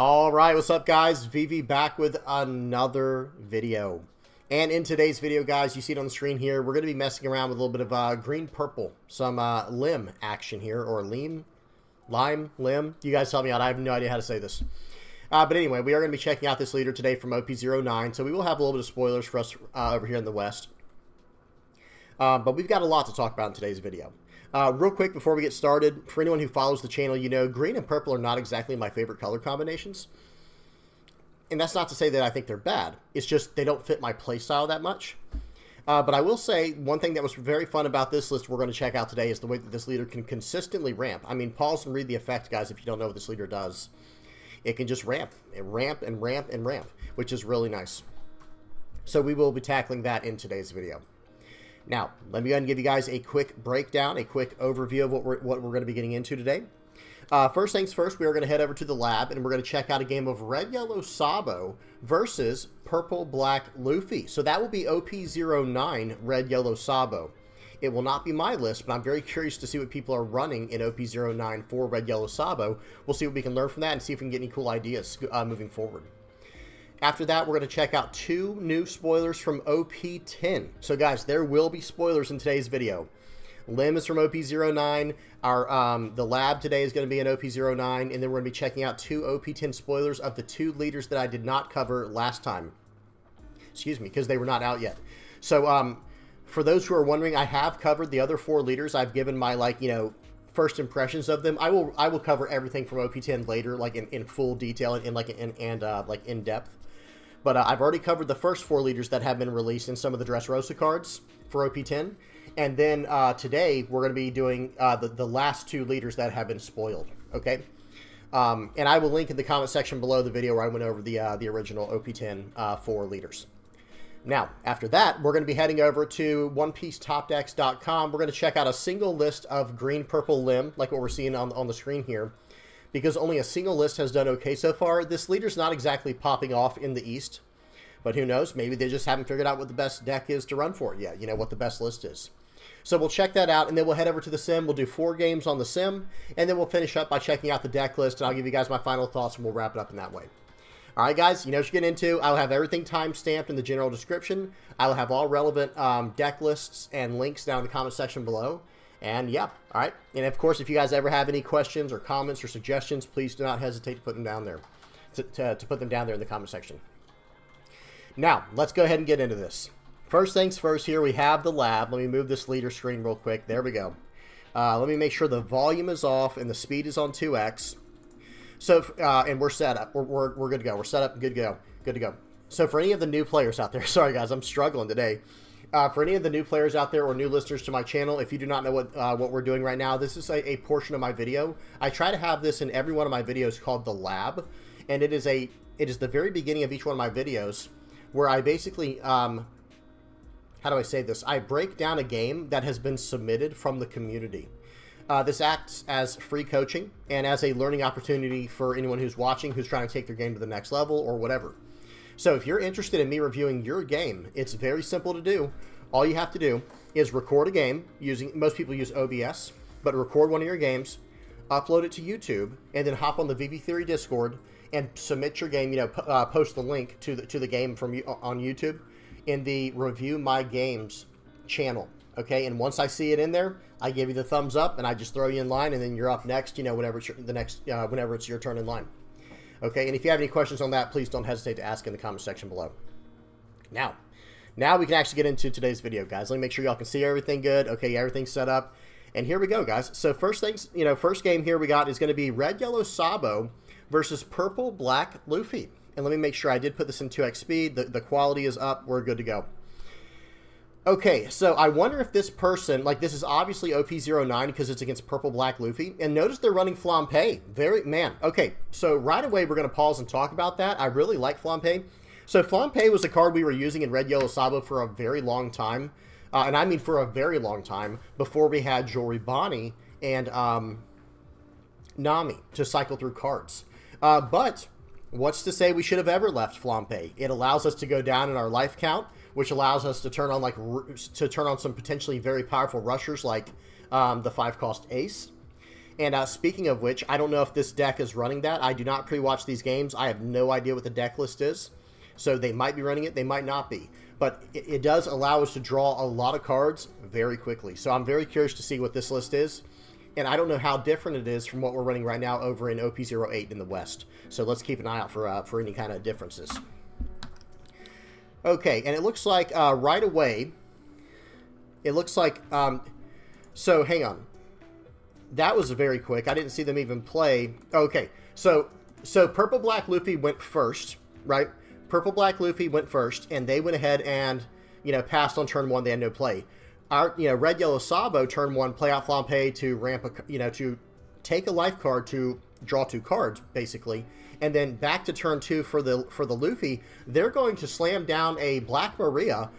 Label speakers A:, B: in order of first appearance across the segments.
A: All right, what's up, guys? VV back with another video. And in today's video, guys, you see it on the screen here, we're going to be messing around with a little bit of green-purple, some limb action here, or limb. You guys help me out. I have no idea how to say this. But anyway, we are going to be checking out this leader today from OP09, so we will have a little bit of spoilers for us over here in the West. But we've got a lot to talk about in today's video. Real quick before we get started, for anyone who follows the channel, you know green and purple are not exactly my favorite color combinations. And that's not to say that I think they're bad. It's just they don't fit my playstyle that much. But I will say one thing that was very fun about this list we're going to check out today is the way that this leader can consistently ramp. I mean, pause and read the effect, guys, if you don't know what this leader does. It can just ramp and ramp and ramp and ramp, which is really nice. So we will be tackling that in today's video. Now, let me go ahead and give you guys a quick breakdown, a quick overview of what we're going to be getting into today. First things first, we are going to head over to the lab, and we're going to check out a game of Red Yellow Sabo versus Purple Black Luffy. So that will be OP09 Red Yellow Sabo. It will not be my list, but I'm very curious to see what people are running in OP09 for Red Yellow Sabo. We'll see what we can learn from that and see if we can get any cool ideas moving forward. After that, we're going to check out two new spoilers from OP10. So, guys, there will be spoilers in today's video. Lim is from OP09. The lab today is going to be in OP09. And then we're going to be checking out two OP10 spoilers of the two leaders that I did not cover last time. Excuse me, because they were not out yet. So, for those who are wondering, I have covered the other four leaders. I've given my, first impressions of them. I will cover everything from OP10 later, in full detail and in depth. But I've already covered the first four leaders that have been released in some of the Dressrosa cards for OP10. And then today, we're going to be doing the last two leaders that have been spoiled. Okay? And I will link in the comment section below the video where I went over the original OP10 four leaders. Now, after that, we're going to be heading over to OnePieceTopDecks.com. We're going to check out a single list of green-purple limb, like what we're seeing on the screen here. Because only a single list has done okay so far. This leader's not exactly popping off in the East. But who knows? Maybe they just haven't figured out what the best deck is to run for it yet. You know, what the best list is. So we'll check that out, and then we'll head over to the sim. We'll do 4 games on the sim. And then we'll finish up by checking out the deck list. And I'll give you guys my final thoughts, and we'll wrap it up in that way. Alright, guys, you know what you're getting into. I'll have everything time-stamped in the general description. I'll have all relevant deck lists and links down in the comment section below. And yeah, alright. And of course, if you guys ever have any questions or comments or suggestions, please do not hesitate to put them down there. To put them down there in the comment section. Now, let's go ahead and get into this. First things first, here we have the lab. Let me move this leader screen real quick. There we go. Let me make sure the volume is off and the speed is on 2x. So, and we're set up. We're good to go. We're set up. Good to go. Good to go. So for any of the new players out there, sorry guys, I'm struggling today. For any of the new players out there or new listeners to my channel, if you do not know what we're doing right now, this is a portion of my video. I try to have this in every one of my videos called the lab, and it is the very beginning of each one of my videos where I basically how do I say this? I break down a game that has been submitted from the community. This acts as free coaching and as a learning opportunity for anyone who's watching who's trying to take their game to the next level or whatever. So if you're interested in me reviewing your game, it's very simple to do. All you have to do is record a game using, most people use OBS, but record one of your games, upload it to YouTube, and then hop on the VV Theory Discord and submit your game, post the link to the game on YouTube in the Review My Games channel. Okay, and once I see it in there, I give you the thumbs up, and I just throw you in line, and then you're up next. Whenever it's your turn in line. Okay, and if you have any questions on that, please don't hesitate to ask in the comment section below. Now we can actually get into today's video, guys. Let me make sure y'all can see everything good. Okay, everything's set up, and here we go, guys. So first game here we got is going to be Red Yellow Sabo versus Purple Black Luffy. And let me make sure I did put this in 2x speed. The quality is up. We're good to go. Okay, so I wonder if this person, this is obviously OP09 because it's against Purple Black Luffy, and notice they're running Flampe. Okay, so right away we're going to pause and talk about that. I really like Flampe. So Flampe was a card we were using in Red Yellow Sabo for a very long time, and I mean for a very long time, before we had Jewelry Bonnie and Nami to cycle through cards. But what's to say we should have ever left Flampe? It allows us to go down in our life count, which allows us to turn on some potentially very powerful rushers like the 5-cost Ace. And speaking of which, I don't know if this deck is running that. I do not pre-watch these games. I have no idea what the deck list is. So they might be running it, they might not be. But it does allow us to draw a lot of cards very quickly. So I'm very curious to see what this list is. And I don't know how different it is from what we're running right now over in OP08 in the West. So let's keep an eye out for any kind of differences. Okay, and it looks like right away, it looks like, so hang on. That was very quick. I didn't see them even play. Okay, so Purple Black Luffy went first, right? Purple Black Luffy went first, and they went ahead and, you know, passed on turn 1. They had no play. Our, you know, Red Yellow Sabo turn 1, play out Flampe to ramp a, you know, to take a life card to draw 2 cards basically, and then back to turn 2 for the Luffy. They're going to slam down a Black Maria,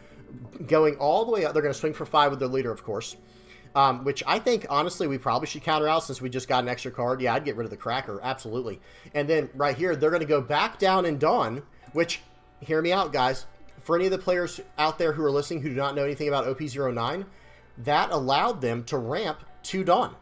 A: going all the way up. They're going to swing for 5 with their leader, of course. Which I think, honestly, we probably should counter out since we just got an extra card. Yeah, I'd get rid of the Cracker, absolutely. And then right here, they're going to go back down in Dawn, which, hear me out, guys. For any of the players out there who are listening who do not know anything about OP09, that allowed them to ramp to Dawn.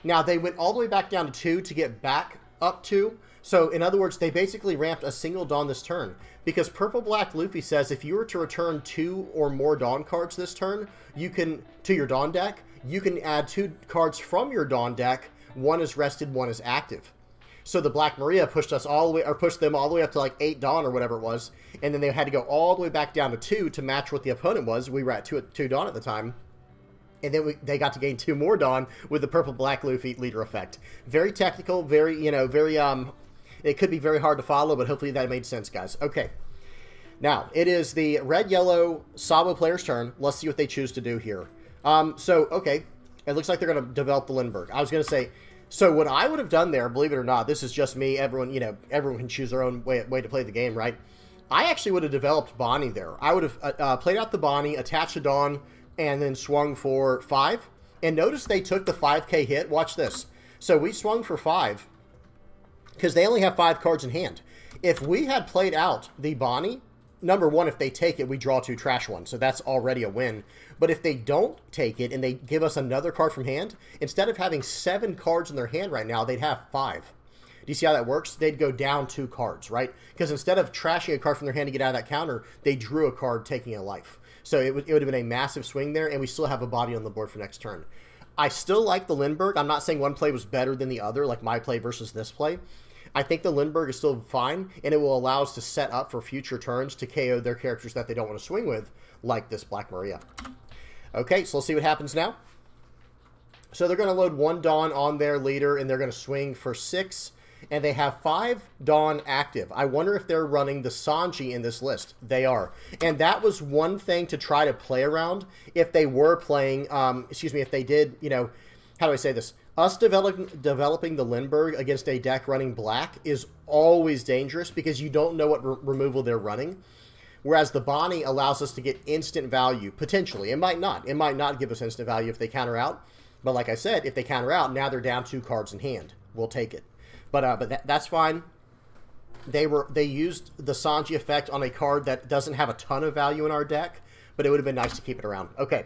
A: Now, they went all the way back down to 2 to get back up 2. So, in other words, they basically ramped a single Dawn this turn. Because Purple Black Luffy says if you were to return 2 or more Dawn cards this turn, you can, to your Dawn deck, you can add 2 cards from your Dawn deck. 1 is rested, 1 is active. So the Black Maria pushed us all the way, or pushed them all the way up to like 8 Dawn or whatever it was, and then they had to go all the way back down to 2 to match what the opponent was. We were at 2 Dawn at the time, and then they got to gain 2 more Dawn with the Purple Black Luffy leader effect. Very technical, very, you know, very it could be very hard to follow, but hopefully that made sense, guys. Okay, now it is the Red Yellow Sabo player's turn. Let's see what they choose to do here. So okay, it looks like they're going to develop the Lindbergh. I was going to say. So what I would have done there, believe it or not, this is just me. Everyone, you know, everyone can choose their own way to play the game, right? I actually would have developed Bonnie there. I would have played out the Bonnie, attached to Dawn, and then swung for 5. And notice they took the 5k hit. Watch this. So we swung for 5 because they only have 5 cards in hand. If we had played out the Bonnie, number 1, if they take it, we draw 2 trash ones. So that's already a win. But if they don't take it and they give us another card from hand, instead of having 7 cards in their hand right now, they'd have 5. Do you see how that works? They'd go down 2 cards, right? Because instead of trashing a card from their hand to get out of that counter, they drew a card taking a life. So it would have been a massive swing there, and we still have a body on the board for next turn. I still like the Lindbergh. I'm not saying one play was better than the other, like my play versus this play. I think the Lindbergh is still fine, and it will allow us to set up for future turns to KO their characters that they don't want to swing with, like this Black Maria. Okay, so let's see what happens now. So they're going to load 1 Dawn on their leader, and they're going to swing for 6, and they have 5 Dawn active. I wonder if they're running the Sanji in this list. They are. And that was one thing to try to play around if they were playing, if they did, you know, how do I say this? Us developing the Lindbergh against a deck running black is always dangerous because you don't know what removal they're running. Whereas the Bonnie allows us to get instant value, potentially. It might not. It might not give us instant value if they counter out. But like I said, if they counter out, now they're down 2 cards in hand. We'll take it. But that's fine. They used the Sanji effect on a card that doesn't have a ton of value in our deck, but it would have been nice to keep it around. Okay.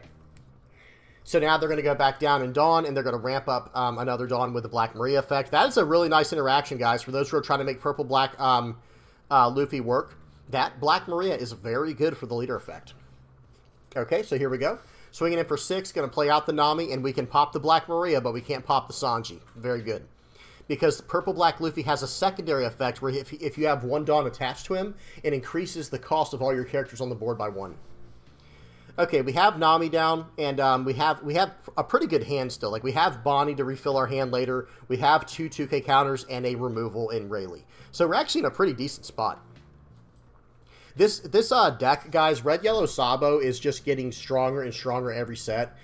A: So now they're going to go back down in Dawn, and they're going to ramp up another Dawn with the Black Maria effect. That is a really nice interaction, guys, for those who are trying to make Purple Black Luffy work. That Black Maria is very good for the leader effect. Okay, so here we go. Swinging in for 6, going to play out the Nami, and we can pop the Black Maria, but we can't pop the Sanji. Very good. Because Purple Black Luffy has a secondary effect where if you have 1 Dawn attached to him, it increases the cost of all your characters on the board by 1. Okay, we have Nami down, and we have a pretty good hand still. Like, we have Bonnie to refill our hand later. We have 2 2K counters and a removal in Rayleigh. So we're actually in a pretty decent spot. This deck, guys, Red Yellow Sabo is just getting stronger and stronger every set.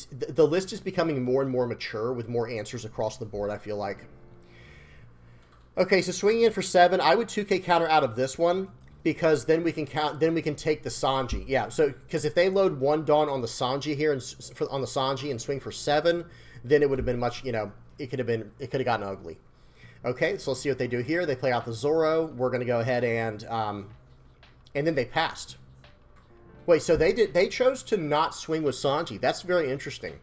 A: The list is becoming more and more mature with more answers across the board, I feel like. Okay, so swinging in for 7, I would 2K counter out of this one because then we can take the Sanji. Yeah, so because if they load 1 Dawn on the Sanji here and swing for 7, then it would have been much, you know, it could have gotten ugly. Okay, so let's see what they do here. They play out the Zoro. We're going to go ahead and then they passed. Wait, so they chose to not swing with Sanji. That's very interesting.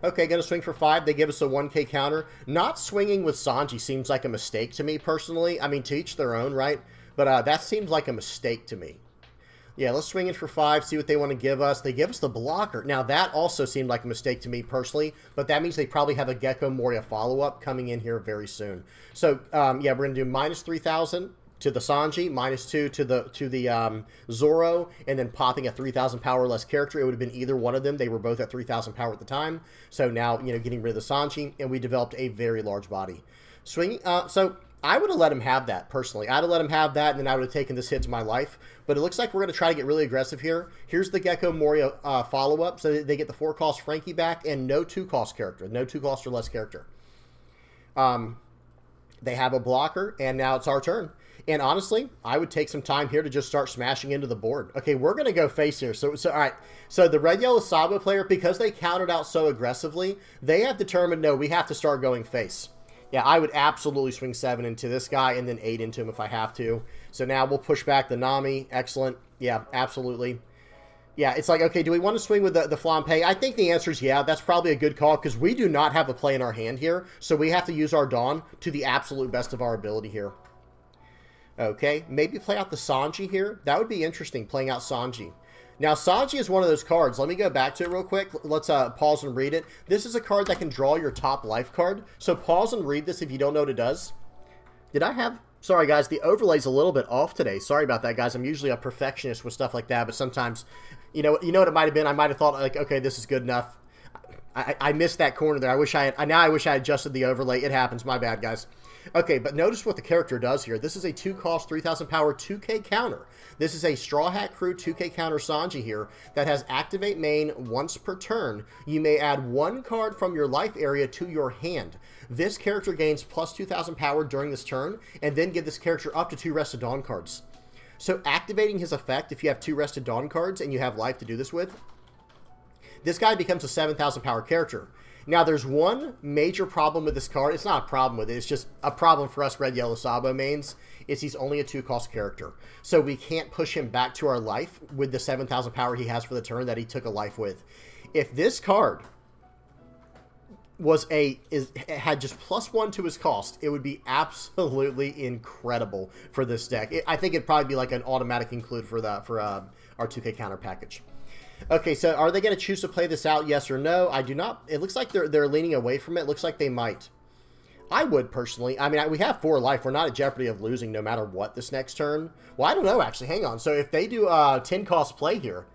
A: Okay, going to swing for 5. They give us a 1K counter. Not swinging with Sanji seems like a mistake to me, personally. I mean, to each their own, right? But that seems like a mistake to me. Yeah, let's swing in for 5, see what they want to give us. They give us the blocker. Now, that also seemed like a mistake to me personally, but that means they probably have a Gecko Moria follow-up coming in here very soon. So, yeah, we're going to do minus 3,000 to the Sanji, minus 2 to the Zoro, and then popping a 3,000 power or less character. It would have been either one of them. They were both at 3,000 power at the time. So now, you know, getting rid of the Sanji, and we developed a very large body. Swinging, so I would have let him have that, personally. I'd have let him have that, and then I would have taken this hit to my life. But it looks like we're going to try to get really aggressive here. Here's the Gecko Moria follow-up, so they get the 4-cost Frankie back, and no 2-cost character. No 2-cost or less character. They have a blocker, and now it's our turn. And honestly, I would take some time here to just start smashing into the board. Okay, we're going to go face here. So all right. So the Red Yellow Sabo player, because they countered out so aggressively, they have determined, no, we have to start going face. Yeah, I would absolutely swing 7 into this guy and then 8 into him if I have to. So now we'll push back the Nami. Excellent. Yeah, absolutely. Yeah, it's like, okay, do we want to swing with the Flampe? I think the answer is yeah. That's probably a good call because we do not have a play in our hand here. So we have to use our Dawn to the absolute best of our ability here. Okay, maybe play out the Sanji here. That would be interesting, playing out Sanji. Now, Sanji is one of those cards. Let me go back to it real quick. Let's pause and read it. This is a card that can draw your top life card. So pause and read this if you don't know what it does. Did I have... Sorry, guys. The overlay's a little bit off today. Sorry about that, guys. I'm usually a perfectionist with stuff like that, but sometimes, you know what it might have been? I might have thought, like, okay, this is good enough. I missed that corner there. I wish I had... Now I wish I had adjusted the overlay. It happens. My bad, guys. Okay, but notice what the character does here. This is a 2-cost, 3,000 power, 2K counter. This is a Straw Hat Crew 2K counter Sanji here that has activate main once per turn. You may add 1 card from your life area to your hand. This character gains plus 2,000 power during this turn, and then give this character up to 2 Rested Dawn cards. So activating his effect, if you have 2 Rested Dawn cards and you have life to do this with, this guy becomes a 7,000 power character. Now, there's one major problem with this card. It's not a problem with it. It's just a problem for us Red Yellow Sabo mains. Is he's only a 2-cost character. So we can't push him back to our life with the 7,000 power he has for the turn that he took a life with. If this card was had just +1 to his cost, it would be absolutely incredible for this deck. I think it'd probably be like an automatic include for our 2K counter package. Okay, so are they going to choose to play this out, yes or no? I do not. It looks like they're leaning away from it. Looks like they might. I would, personally. I mean, we have 4 life. We're not at jeopardy of losing no matter what this next turn. Well, I don't know, actually. Hang on. So if they do a 10-cost play here,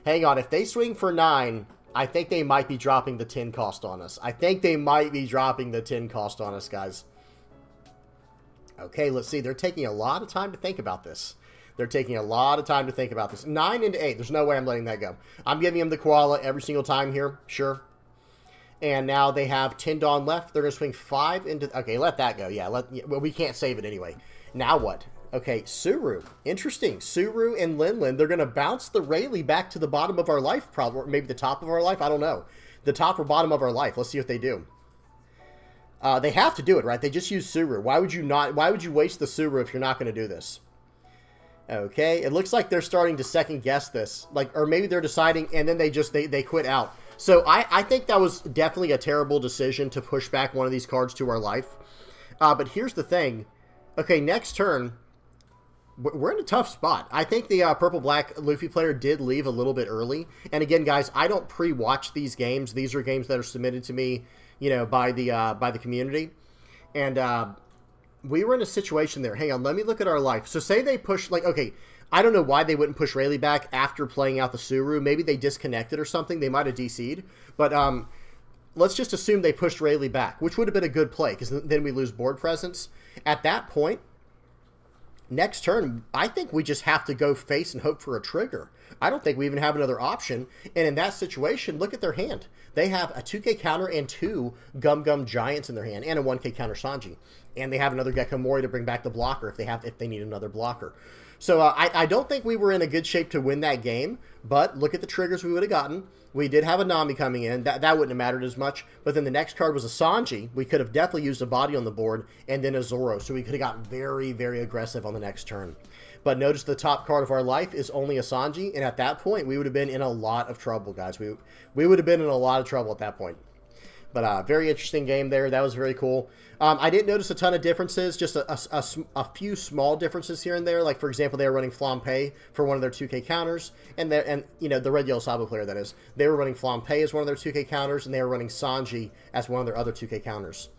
A: hang on. If they swing for 9, I think they might be dropping the 10 cost on us. I think they might be dropping the 10 cost on us, guys. Okay, let's see. They're taking a lot of time to think about this. They're taking a lot of time to think about this. 9 into 8. There's no way I'm letting that go. I'm giving them the koala every single time here. Sure. And now they have 10 Dawn left. They're going to swing 5 into... Okay, let that go. Yeah, well, we can't save it anyway. Now what? Okay, Suru. Interesting. Suru and Linlin, they're going to bounce the Rayleigh back to the bottom of our life, probably. Or maybe the top of our life. I don't know. The top or bottom of our life. Let's see what they do. They have to do it, right? They just use Suru. Why would you not... Why would you waste the Suru if you're not going to do this? Okay, it looks like they're starting to second guess this, like, or maybe they're deciding, and then they quit out. So I think that was definitely a terrible decision to push back one of these cards to our life. But here's the thing. Okay, next turn, we're in a tough spot. I think the purple-black Luffy player did leave a little bit early. And again, guys, I don't pre-watch these games. These are games that are submitted to me, you know, by the community, and we were in a situation there. Hang on, let me look at our life. So say they push, like, okay, I don't know why they wouldn't push Rayleigh back after playing out the Suru. Maybe they disconnected or something. They might have DC'd. But let's just assume they pushed Rayleigh back, which would have been a good play because then we lose board presence. At that point, next turn, I think we just have to go face and hope for a trigger. I don't think we even have another option. And in that situation, look at their hand. They have a 2K counter and 2 Gum Gum Giants in their hand and a 1K counter Sanji. And they have another Gecko Moria to bring back the blocker if they need another blocker. So I don't think we were in a good shape to win that game, but look at the triggers we would have gotten. We did have a Nami coming in. That wouldn't have mattered as much. But then the next card was a Sanji. We could have definitely used a body on the board and then a Zoro. So we could have gotten very, very aggressive on the next turn. But notice the top card of our life is only a Sanji. And at that point, we would have been in a lot of trouble, guys. We would have been in a lot of trouble at that point. But very interesting game there. That was very cool. I didn't notice a ton of differences, just a few small differences here and there. Like, for example, they were running Flampe for one of their 2K counters, and you know, the Red Yellow Sabo player, that is. They were running Flampe as one of their 2K counters, and they were running Sanji as one of their other 2K counters.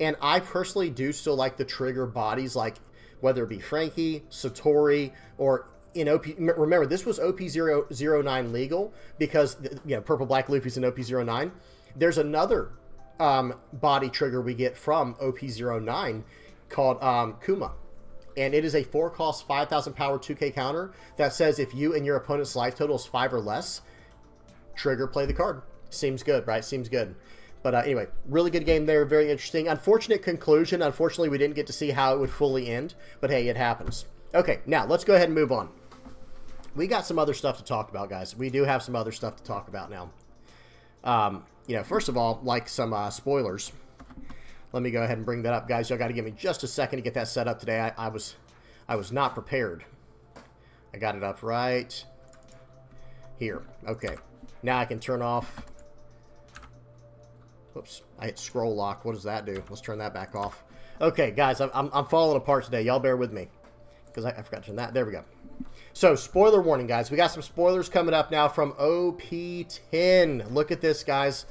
A: And I personally do still like the trigger bodies, like whether it be Frankie, Satori, or in OP. Remember, this was OP009 legal because, you know, Purple Black Luffy's in OP09. There's another body trigger we get from OP09 called Kuma. And it is a 4-cost, 5,000 power 2K counter that says if you and your opponent's life total is 5 or less, trigger, play the card. Seems good, right? Seems good. But anyway, really good game there. Very interesting. Unfortunate conclusion. Unfortunately, we didn't get to see how it would fully end. But hey, it happens. Okay, now let's go ahead and move on. We got some other stuff to talk about, guys. We do have some other stuff to talk about now. You know, first of all, like some spoilers. Let me go ahead and bring that up, guys. Y'all got to give me just a second to get that set up today. I was not prepared. I got it up right here. Okay, now I can turn off. Whoops, I hit scroll lock. What does that do? Let's turn that back off. Okay, guys, I'm falling apart today. Y'all bear with me because I forgot to turn that. There we go. So, spoiler warning, guys. We got some spoilers coming up now from OP10. Look at this, guys.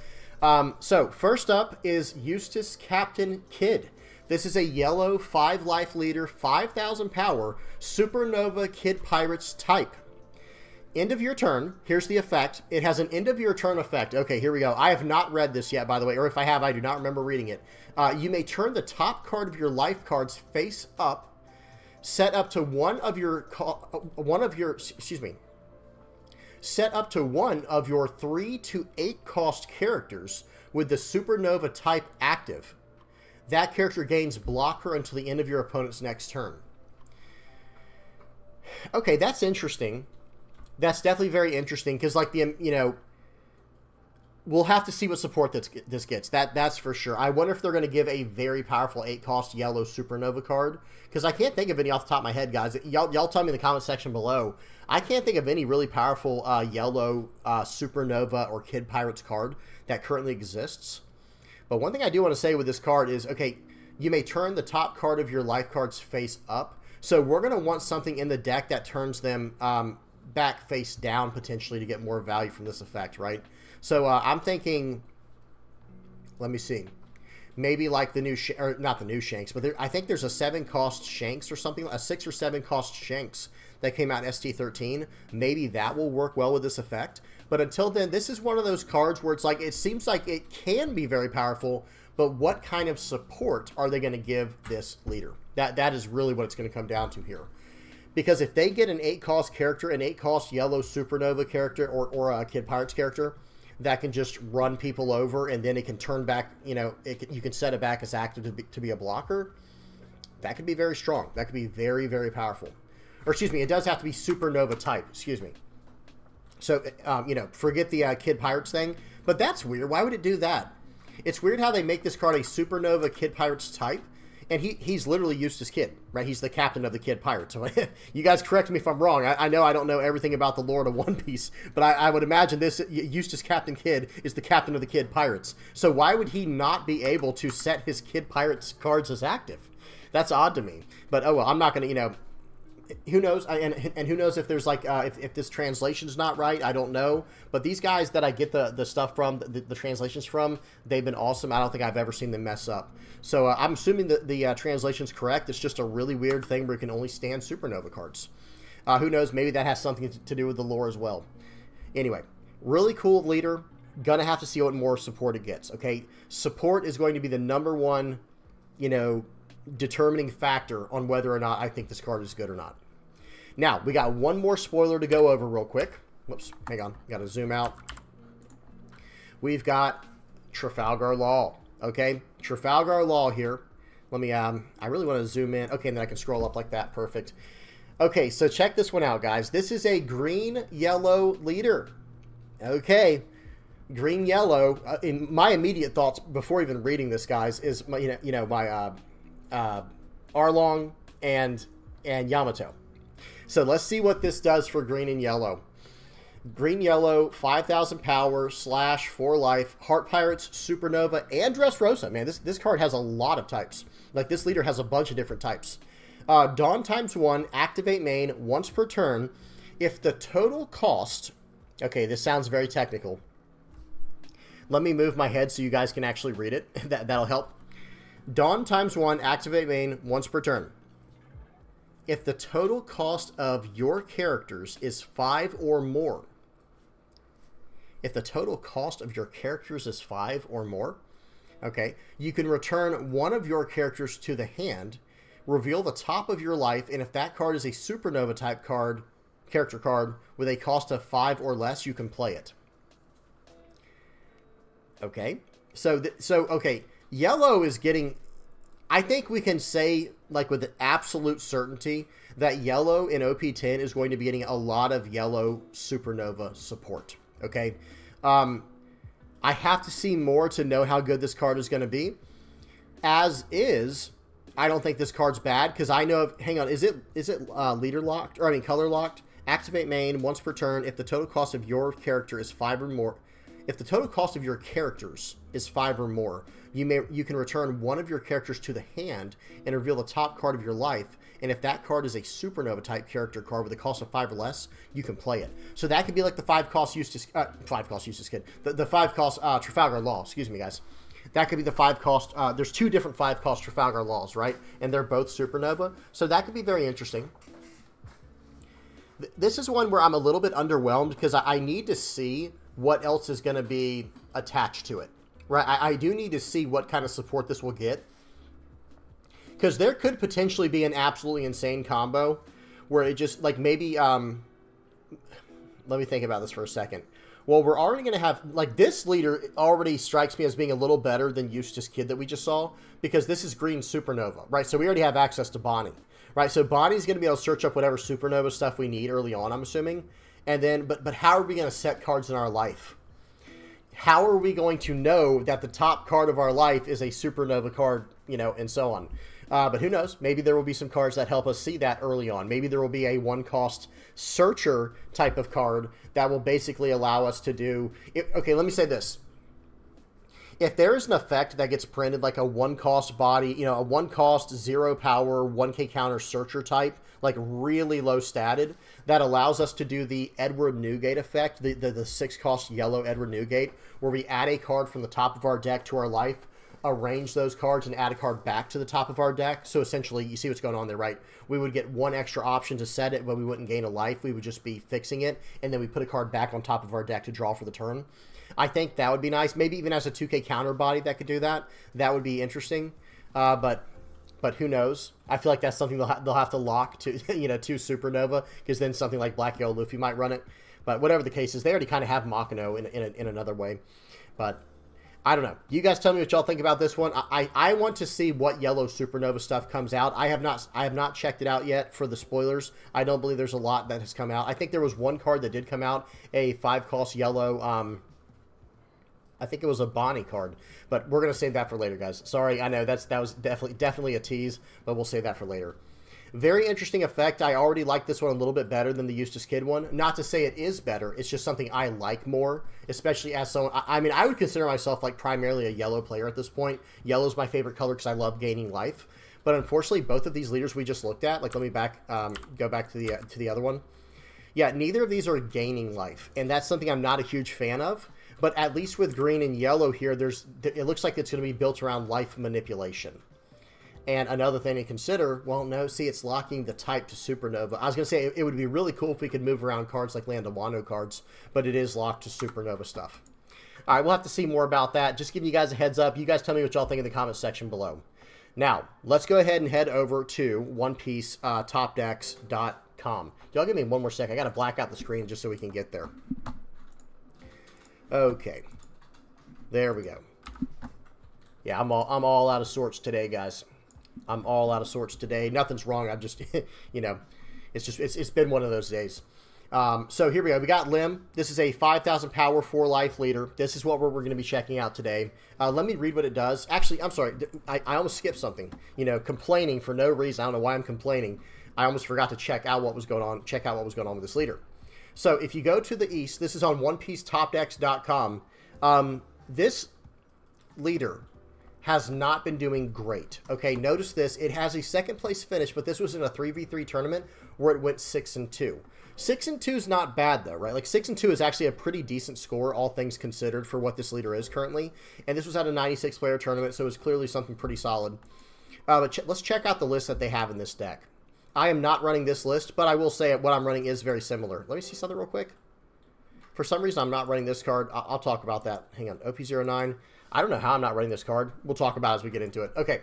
A: So, first up is Eustace Captain Kidd. This is a yellow 5-life leader, 5,000 power, Supernova Kid Pirates type. End of your turn. Here's the effect. It has an end of your turn effect. Okay, here we go. I have not read this yet, by the way, or if I have, I do not remember reading it. You may turn the top card of your life cards face up. Set up to one of your 3 to 8 cost characters with the Supernova type active. That character gains blocker until the end of your opponent's next turn. Okay, that's interesting. That's definitely very interesting because, like, you know, we'll have to see what support this gets. That's for sure. I wonder if they're going to give a very powerful 8-cost yellow Supernova card, because I can't think of any off the top of my head, guys. Y'all tell me in the comment section below. I can't think of any really powerful yellow Supernova or Kid Pirates card that currently exists. But one thing I do want to say with this card is, okay, you may turn the top card of your life cards face up. So we're going to want something in the deck that turns them back face down potentially to get more value from this effect, right? So I'm thinking, let me see, maybe like the new, or not the new Shanks, but I think there's a 7-cost Shanks or something, a 6 or 7-cost Shanks that came out in ST13. Maybe that will work well with this effect. But until then, this is one of those cards where it's like, it seems like it can be very powerful, but what kind of support are they going to give this leader? That is really what it's going to come down to here. Because if they get an 8-cost character, an 8-cost yellow Supernova character, or a Kid Pirates character that can just run people over, and then it can turn back, you know, you can set it back as active to be a blocker, that could be very strong. That could be very, very powerful. Or, excuse me, it does have to be Supernova type, excuse me. So, you know, forget the Kid Pirates thing, but that's weird. Why would it do that? It's weird how they make this card a Supernova Kid Pirates type, and he's literally Eustace Kidd, right? He's the captain of the Kid Pirates. So you guys correct me if I'm wrong. I know I don't know everything about the lore of One Piece, but I would imagine this Eustace Captain Kidd is the captain of the Kid Pirates. So why would he not be able to set his Kid Pirates cards as active? That's odd to me. But, oh well, I'm not going to, you know, who knows? And who knows if there's like, if this translation's not right, I don't know. But these guys that I get the stuff from, the translations from, they've been awesome. I don't think I've ever seen them mess up. So I'm assuming that the translation's correct. It's just a really weird thing where you can only stand Supernova cards. Who knows? Maybe that has something to do with the lore as well. Anyway, really cool leader. Gonna have to see what more support it gets, okay? Support is going to be the #1, you know, determining factor on whether or not I think this card is good or not. Now, we got one more spoiler to go over real quick. Whoops, hang on. Got to zoom out. We've got Trafalgar Law, okay? Trafalgar Law here. Let me, I really want to zoom in. Okay, and then I can scroll up like that. Perfect. Okay, so check this one out, guys. This is a green-yellow leader. Okay, green-yellow. In my immediate thoughts before even reading this, guys, is my, my Arlong and Yamato. So let's see what this does for green and yellow. Green Yellow, 5,000 power, slash, 4 life, Heart Pirates, Supernova, and Dressrosa. Man, this card has a lot of types. Like, this leader has a bunch of different types. Dawn ×1, activate main once per turn. If the total cost... Okay, this sounds very technical. Let me move my head so you guys can actually read it. That'll help. Dawn ×1, activate main once per turn. If the total cost of your characters is 5 or more... If the total cost of your characters is 5 or more, okay, you can return one of your characters to the hand, reveal the top of your life, and if that card is a Supernova type card, character card, with a cost of 5 or less, you can play it. Okay, so okay, yellow is getting... I think we can say, like, with absolute certainty that yellow in OP10 is going to be getting a lot of yellow Supernova support. Okay, I have to see more to know how good this card is going to be. As is, I don't think this card's bad because I know of, hang on, is it leader locked, or I mean color locked? Activate main once per turn. If the total cost of your character is 5 or more, if the total cost of your characters is 5 or more, you can return one of your characters to the hand and reveal the top card of your life. And if that card is a Supernova type character card with a cost of 5 or less, you can play it. So that could be like the 5 cost Eustace, the 5 cost Trafalgar Law. Excuse me, guys. That could be the 5 cost. There's 2 different 5 cost Trafalgar Laws, right? And they're both Supernova. So that could be very interesting. This is one where I'm a little bit underwhelmed because I need to see what else is going to be attached to it. Right, I do need to see what kind of support this will get. Because there could potentially be an absolutely insane combo where it just, like, maybe, let me think about this for a second. Well, we're already going to have, like, this leader already strikes me as being a little better than Eustace Kid that we just saw, because this is Green Supernova, right? So we already have access to Bonnie, right? So Bonnie's going to be able to search up whatever Supernova stuff we need early on, I'm assuming. And then, but how are we going to set cards in our life? How are we going to know that the top card of our life is a Supernova card, you know, and so on? But who knows? Maybe there will be some cards that help us see that early on. Maybe there will be a 1-cost searcher type of card that will basically allow us to do... Okay, let me say this. If there is an effect that gets printed like a 1-cost body, you know, a 1-cost, 0 power, 1k counter searcher type, like really low statted, that allows us to do the Edward Newgate effect, the 6-cost yellow Edward Newgate, where we add a card from the top of our deck to our life, arrange those cards, and add a card back to the top of our deck. So essentially, you see what's going on there, right? We would get 1 extra option to set it, but we wouldn't gain a life. We would just be fixing it, and then we put a card back on top of our deck to draw for the turn. I think that would be nice. Maybe even as a 2k counter body that could do that. That would be interesting. But who knows? I feel like that's something they'll have to lock to, you know, to Supernova, because then something like Black Yellow Luffy might run it. But whatever the case is, they already kind of have Makino in another way. But I don't know. You guys tell me what y'all think about this one. I want to see what yellow Supernova stuff comes out. I have not checked it out yet for the spoilers. I don't believe there's a lot that has come out. I think there was 1 card that did come out, a 5-cost yellow. I think it was a Bonnie card, but we're gonna save that for later, guys. Sorry, I know that was definitely a tease, but we'll save that for later. Very interesting effect. I already like this one a little bit better than the Eustace Kid one. Not to say it is better. It's just something I like more, especially as someone... I mean, I would consider myself like primarily a yellow player at this point. Yellow is my favorite color because I love gaining life. But unfortunately, both of these leaders we just looked at, like let me go back to the other one. Yeah, neither of these are gaining life, and that's something I'm not a huge fan of. But at least with green and yellow here, it looks like it's going to be built around life manipulation. And another thing to consider, well, no, see, it's locking the type to Supernova. I was going to say it would be really cool if we could move around cards like Land of Wano cards, but it is locked to Supernova stuff. All right, we'll have to see more about that. Just giving you guys a heads up. You guys tell me what y'all think in the comment section below. Now, let's go ahead and head over to OnePieceTopDecks.com. Y'all give me one more second. I got to black out the screen just so we can get there. Okay, there we go. Yeah, I'm all out of sorts today, guys. I'm all out of sorts today. Nothing's wrong. I'm just, you know, it's been one of those days. So here we go. We got Lim. This is a 5,000 power 4 life leader. This is what we're going to be checking out today. Let me read what it does. Actually, I'm sorry. I almost skipped something. You know, complaining for no reason. I don't know why I'm complaining. I almost forgot to check out what was going on. Check out what was going on with this leader. So if you go to the east, this is on OnePieceTopDecks.com. This leader has not been doing great. Okay, notice this. It has a second place finish, but this was in a 3v3 tournament where it went 6-2. 6-2 is not bad though, right? Like 6-2 is actually a pretty decent score, all things considered, for what this leader is currently. And this was at a 96 player tournament, so it was clearly something pretty solid. But let's check out the list that they have in this deck. I am not running this list, but I will say what I'm running is very similar. Let me see something real quick. For some reason, I'm not running this card. I'll talk about that. Hang on. OP09. I don't know how I'm not running this card. We'll talk about it as we get into it. Okay.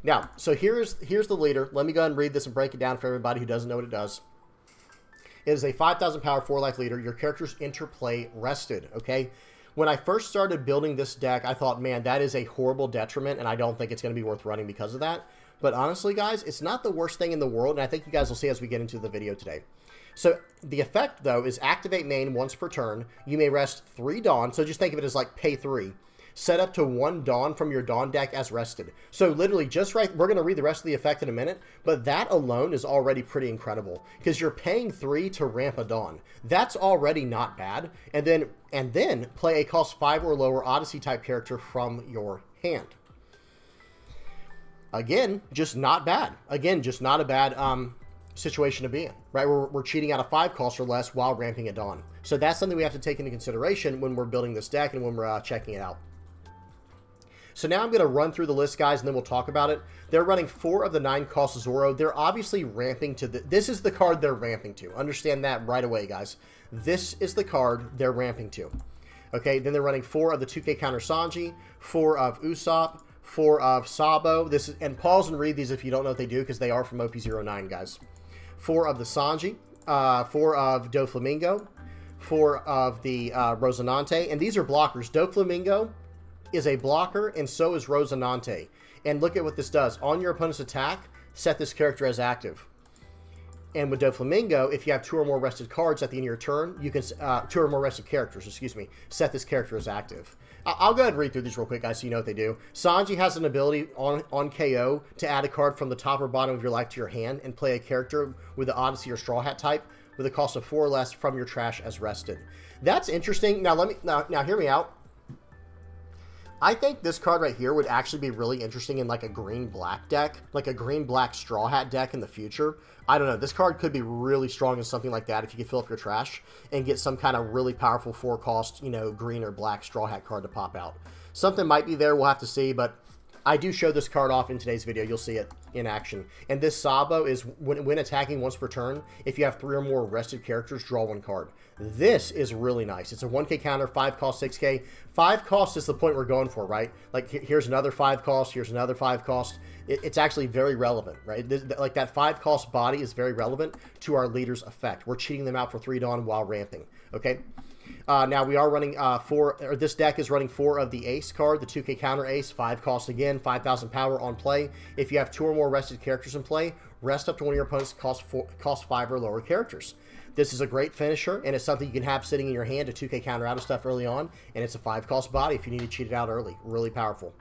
A: Now, so here's the leader. Let me go ahead and read this and break it down for everybody who doesn't know what it does. It is a 5,000 power 4-life leader. Your character's interplay rested, okay? When I first started building this deck, I thought, man, that is a horrible detriment, and I don't think it's going to be worth running because of that. But honestly, guys, it's not the worst thing in the world, and I think you guys will see as we get into the video today. So the effect, though, is activate main once per turn. You may rest 3 Dawn, so just think of it as like pay 3. Set up to 1 Dawn from your Dawn deck as rested. So literally just right, we're going to read the rest of the effect in a minute, but that alone is already pretty incredible because you're paying 3 to ramp a Dawn. That's already not bad. And then play a cost 5 or lower Odyssey type character from your hand. Again, just not bad. Again, just not a bad situation to be in, right? We're cheating out of 5 costs or less while ramping a Dawn. So that's something we have to take into consideration when we're building this deck and when we're checking it out. So now I'm going to run through the list, guys, and then we'll talk about it. They're running 4 of the 9 cost Zoro. They're obviously ramping to this is the card they're ramping to. Understand that right away, guys. This is the card they're ramping to. Okay, then they're running 4 of the 2K counter Sanji, 4 of Usopp, 4 of Sabo. And pause and read these if you don't know what they do, because they are from OP09, guys. 4 of the Sanji, 4 of Doflamingo, 4 of the Rosinante, and these are blockers. Doflamingo is a blocker, and so is Rosinante. And look at what this does. On your opponent's attack, set this character as active. And with Doflamingo, if you have 2 or more rested cards at the end of your turn, you can 2 or more rested characters, excuse me, set this character as active. I'll go ahead and read through these real quick, guys, so you know what they do. Sanji has an ability on KO to add a card from the top or bottom of your life to your hand and play a character with the Odyssey or Straw Hat type with a cost of 4 or less from your trash as rested. That's interesting. Now now hear me out. I think this card right here would actually be really interesting in like a green-black deck, like a green-black Straw Hat deck in the future. I don't know. This card could be really strong in something like that if you could fill up your trash and get some kind of really powerful 4-cost, you know, green or black Straw Hat card to pop out. Something might be there. We'll have to see, but I do show this card off in today's video. You'll see it in action. And this Sabo is when attacking once per turn, if you have 3 or more rested characters, draw 1 card. This is really nice. It's a 1K counter, 5 cost, 6K. 5 cost is the point we're going for, right? Like, here's another 5 cost, here's another 5 cost. It's actually very relevant, right? Like, that 5 cost body is very relevant to our leader's effect. We're cheating them out for 3 Dawn while ramping, okay? Now, we are running this deck is running 4 of the Ace card, the 2K counter Ace, 5 cost again, 5,000 power on play. If you have 2 or more rested characters in play, rest up to one of your opponent's cost 5 or lower characters. This is a great finisher, and it's something you can have sitting in your hand to 2K counter out of stuff early on, and it's a 5-cost body if you need to cheat it out early. Really powerful.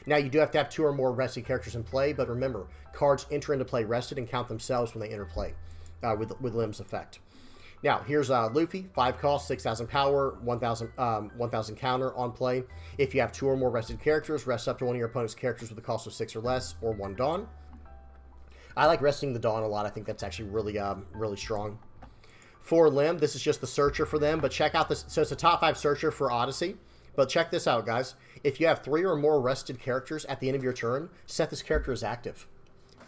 A: Now, you do have to have 2 or more rested characters in play, but remember, cards enter into play rested and count themselves when they enter play with Lim's effect. Now, here's Luffy, 5 cost, 6,000 power, 1,000 counter on play. If you have 2 or more rested characters, rest up to one of your opponent's characters with a cost of 6 or less, or 1 Dawn. I like resting the Dawn a lot. I think that's actually really, really strong. For Lim, this is just the searcher for them, but check out this. So it's a top 5 searcher for Odyssey, but check this out, guys. If you have 3 or more rested characters at the end of your turn, set this character as active.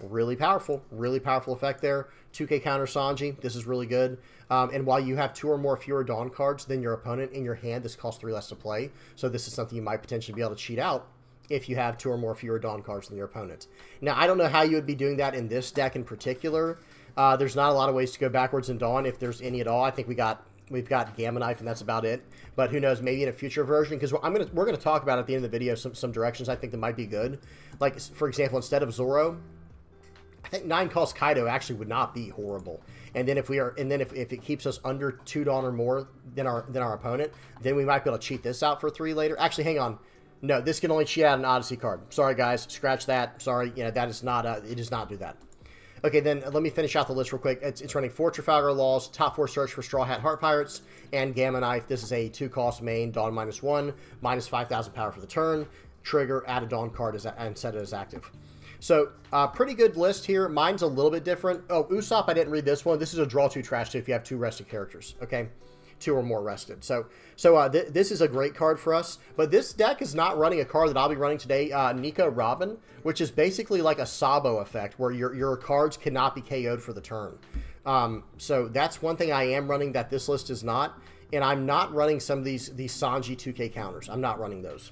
A: Really powerful effect there. 2K counter Sanji, this is really good. And while you have 2 or more fewer Dawn cards than your opponent in your hand, this costs 3 less to play. So this is something you might potentially be able to cheat out if you have 2 or more fewer Dawn cards than your opponent. Now, I don't know how you would be doing that in this deck in particular. There's not a lot of ways to go backwards in Dawn, if there's any at all. I think we've got Gamma Knife, and that's about it. But who knows, maybe in a future version, because we're gonna talk about at the end of the video some directions I think that might be good. Like, for example, instead of Zoro, I think 9 cost Kaido actually would not be horrible. And then if it keeps us under 2 Dawn or more than our opponent, then we might be able to cheat this out for 3 later. Actually, hang on. No, this can only cheat out an Odyssey card. Sorry, guys. Scratch that. Sorry. You know, that is not, it does not do that. Okay, then let me finish out the list real quick. It's running 4 Trafalgar Laws, top 4 search for Straw Hat Heart Pirates, and Gamma Knife. This is a 2-cost main, Dawn -1, minus 5,000 power for the turn. Trigger, add a Dawn card and set it as active. So, pretty good list here. Mine's a little bit different. Oh, Usopp, I didn't read this one. This is a draw 2 trash 2 if you have 2 rested characters, okay? 2 or more rested. So this is a great card for us. But this deck is not running a card that I'll be running today, Nico Robin, which is basically like a Sabo effect where your cards cannot be KO'd for the turn. So that's one thing I am running that this list is not. And I'm not running some of these Sanji 2K counters. I'm not running those.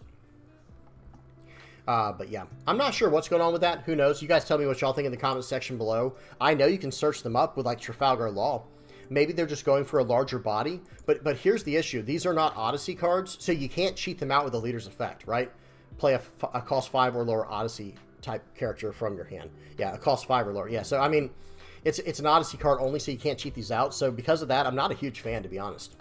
A: But yeah, I'm not sure what's going on with that. Who knows? You guys tell me what y'all think in the comment section below. I know you can search them up with like Trafalgar Law. Maybe they're just going for a larger body. But here's the issue. These are not Odyssey cards, so you can't cheat them out with a Leader's Effect, right? Play a cost 5 or lower Odyssey type character from your hand. Yeah, a cost 5 or lower. Yeah, so I mean, it's an Odyssey card only, so you can't cheat these out. So because of that, I'm not a huge fan, to be honest.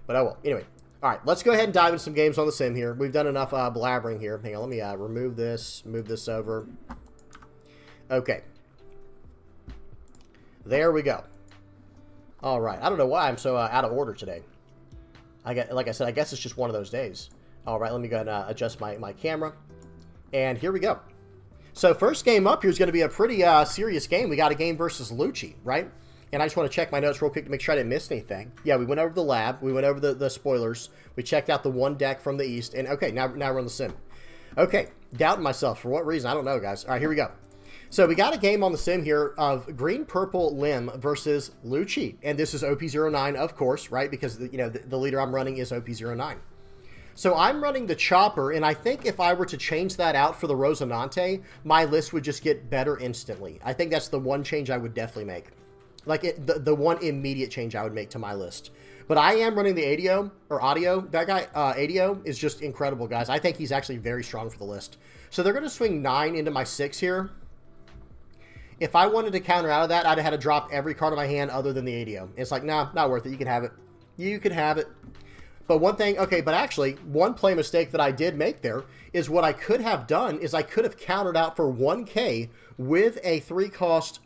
A: But oh well. Anyway. All right, let's go ahead and dive into some games on the sim here. We've done enough blabbering here. Hang on, let me remove this, move this over. Okay. There we go. All right, I don't know why I'm so out of order today. Like I said, I guess it's just one of those days. All right, let me go ahead and adjust my camera. And here we go. So first game up here is going to be a pretty serious game. We got a game versus Lucci, right? And I just want to check my notes real quick to make sure I didn't miss anything. Yeah, we went over the lab. We went over the spoilers. We checked out the one deck from the east. And okay, now we're on the sim. Okay, doubting myself. For what reason? I don't know, guys. All right, here we go. So we got a game on the sim here of Green Purple Lim versus Lucci. And this is OP09, of course, right? Because, the leader I'm running is OP09. So I'm running the Chopper, and I think if I were to change that out for the Rosinante, my list would just get better instantly. I think that's the one change I would definitely make. Like, the one immediate change I would make to my list. But I am running the Adio, or Audio. That guy, Adio, is just incredible, guys. I think he's actually very strong for the list. So they're going to swing 9 into my 6 here. If I wanted to counter out of that, I'd have had to drop every card in my hand other than the Adio. It's like, nah, not worth it. You can have it. You can have it. But one thing, okay, but actually, one play mistake that I did make there is what I could have done is I could have countered out for 1K with a 3-cost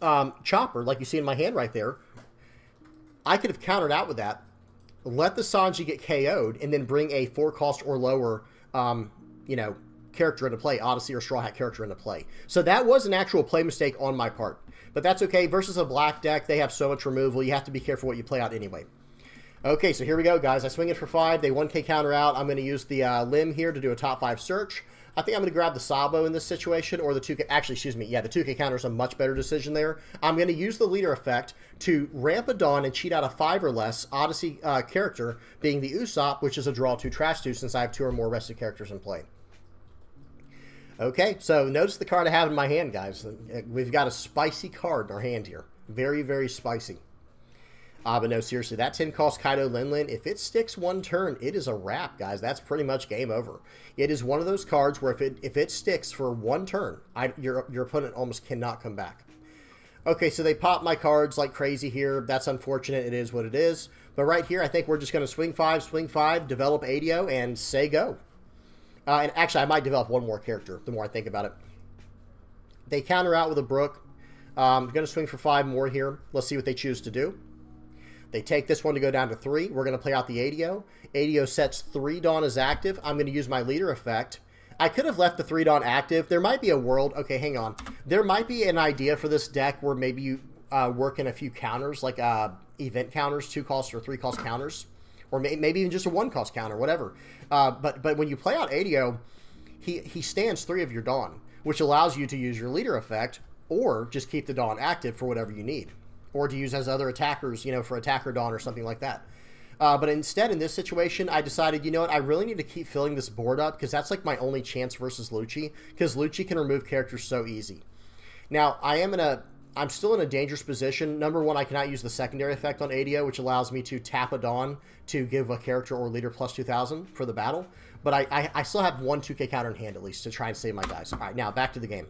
A: Chopper, like you see in my hand right there. I could have countered out with that, let the Sanji get KO'd, and then bring a 4-cost or lower, character into play, Odyssey or Straw Hat character into play. So that was an actual play mistake on my part. But that's okay. Versus a black deck, they have so much removal. You have to be careful what you play out anyway. Okay, so here we go, guys. I swing it for 5. They 1K counter out. I'm going to use the Lim here to do a top 5 search. I think I'm going to grab the Sabo in this situation, or the 2K. Actually, excuse me. Yeah, the 2K counter is a much better decision there. I'm going to use the leader effect to ramp a Dawn and cheat out a 5 or less Odyssey character, being the Usopp, which is a draw 2 trash 2 since I have 2 or more rested characters in play. Okay, so notice the card I have in my hand, guys. We've got a spicy card in our hand here. Very, very spicy. But no, seriously, that 10-cost Kaido Linlin, if it sticks one turn, it is a wrap, guys. That's pretty much game over. It is one of those cards where if it sticks for one turn, your opponent almost cannot come back. Okay, so they pop my cards like crazy here. That's unfortunate. It is what it is. But right here, I think we're just going to swing 5, develop Adio, and say go. And actually, I might develop one more character the more I think about it. They counter out with a Brook. I'm going to swing for 5 more here. Let's see what they choose to do. They take this one to go down to 3. We're going to play out the Adio. Adio sets 3 Dawn as active. I'm going to use my leader effect. I could have left the 3 Dawn active. There might be a world. Okay, hang on. There might be an idea for this deck where maybe you work in a few counters, like event counters, 2-cost or 3-cost counters. Or maybe even just a 1-cost counter, whatever. But when you play out Adio, he stands 3 of your Dawn, which allows you to use your leader effect or just keep the Dawn active for whatever you need. Or to use as other attackers, for attacker Dawn or something like that. But instead, in this situation, I decided, you know what, I really need to keep filling this board up because that's like my only chance versus Lucci, because Lucci can remove characters so easy. Now, I'm still in a dangerous position. Number one, I cannot use the secondary effect on Adio, which allows me to tap a Dawn to give a character or leader plus 2,000 for the battle. But I still have one 2K counter in hand, at least, to try and save my guys. All right, now, back to the game.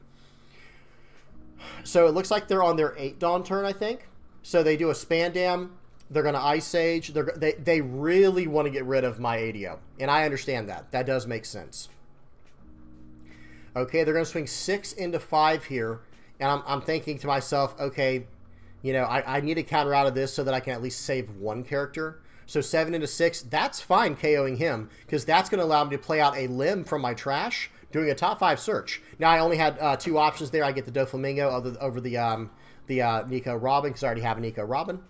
A: So it looks like they're on their 8 Dawn turn, I think. So they do a Spandam. They're going to Ice Age. They really want to get rid of my Adio. And I understand that. That does make sense. Okay, they're going to swing 6 into 5 here. And I'm thinking to myself, okay, you know, I need to counter out of this so that I can at least save one character. So 7 into 6, that's fine KOing him, because that's going to allow me to play out a limb from my trash, doing a top 5 search. Now, I only had 2 options there. I get the Doflamingo over the Nico Robin, because I already have a Nico Robin.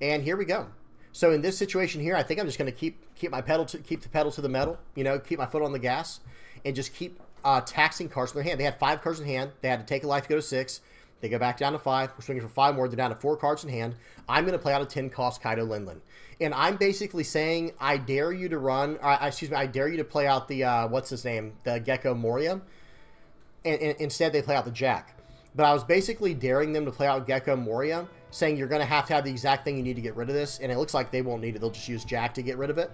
A: And here we go. So in this situation here, I think I'm just going to keep the pedal to the metal, you know, keep my foot on the gas, and just keep taxing cards from their hand. They had 5 cards in hand. They had to take a life to go to 6. They go back down to 5. We're swinging for 5 more. They're down to 4 cards in hand. I'm going to play out a 10-cost Kaido Linlin. And I'm basically saying, I dare you to run, excuse me, I dare you to play out the, what's his name, the Gecko Moria. And instead, they play out the Jack. But I was basically daring them to play out Gecko Moria, saying you're going to have the exact thing you need to get rid of this. And it looks like they won't need it. They'll just use Jack to get rid of it.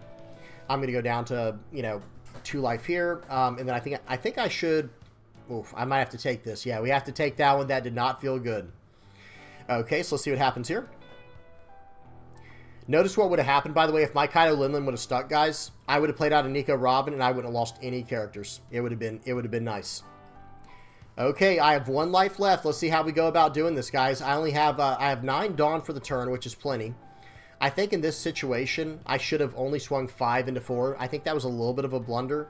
A: I'm going to go down to, you know, 2 life here. And then I think I should... Oof, I might have to take this. Yeah, we have to take that one. That did not feel good. Okay, so let's see what happens here. Notice what would have happened, by the way, if my Kaido Linlin would have stuck, guys. I would have played out a Nico Robin, and I wouldn't have lost any characters. It would have been nice. Okay, I have 1 life left. Let's see how we go about doing this, guys. I have 9 Dawn for the turn, which is plenty. I think in this situation, I should have only swung 5 into 4. I think that was a little bit of a blunder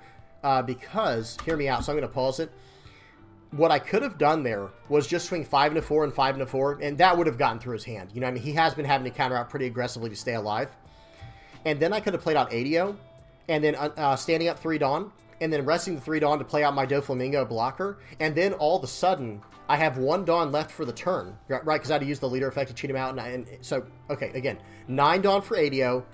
A: because, hear me out, so I'm going to pause it. What I could have done there was just swing 5 into 4 and 5 into 4, and that would have gotten through his hand. You know what I mean? He has been having to counter out pretty aggressively to stay alive. And then I could have played out ADO, and then standing up 3 Dawn, and then resting the 3 Dawn to play out my Doflamingo blocker, and then all of a sudden, I have 1 Dawn left for the turn, right? Because I had to use the leader effect to cheat him out, and so, okay, again, 9 Dawn for ADO,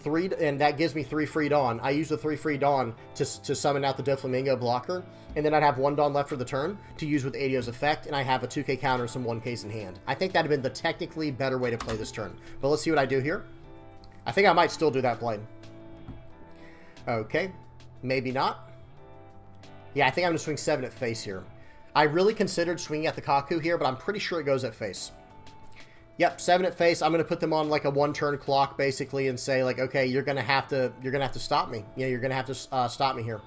A: 3, and that gives me 3 free Dawn. I use the 3 free Dawn to summon out the Doflamingo blocker, and then I'd have 1 Dawn left for the turn to use with ADO's effect, and I have a 2k counter and some 1ks in hand. I think that'd have been the technically better way to play this turn. But let's see what I do here. I think I might still do that play. Okay, maybe not. Yeah, I think I'm going to swing 7 at face here. I really considered swinging at the Kaku here, but I'm pretty sure it goes at face. Yep, 7 at face. I'm going to put them on like a 1-turn clock, basically, and say, like, okay, you're going to have to stop me. Yeah, you're going to have to stop me here.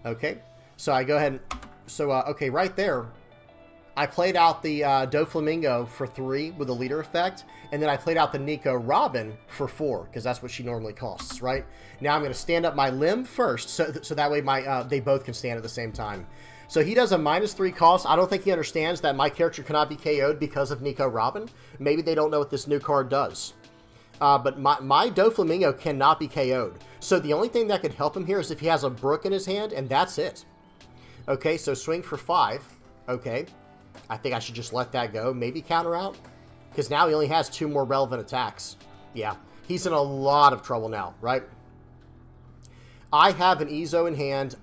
A: Okay, so I go ahead and... So, okay, right there, I played out the Doflamingo for 3 with the leader effect, and then I played out the Nico Robin for 4, because that's what she normally costs, right? Now I'm going to stand up my limb first, so that way they both can stand at the same time. So he does a -3 cost. I don't think he understands that my character cannot be KO'd because of Nico Robin. Maybe they don't know what this new card does. But my Doflamingo cannot be KO'd. So the only thing that could help him here is if he has a Brook in his hand, and that's it. Okay, so swing for 5. Okay. I think I should just let that go. Maybe counter out. Because now he only has 2 more relevant attacks. Yeah, he's in a lot of trouble now, right? I have an Izo in hand.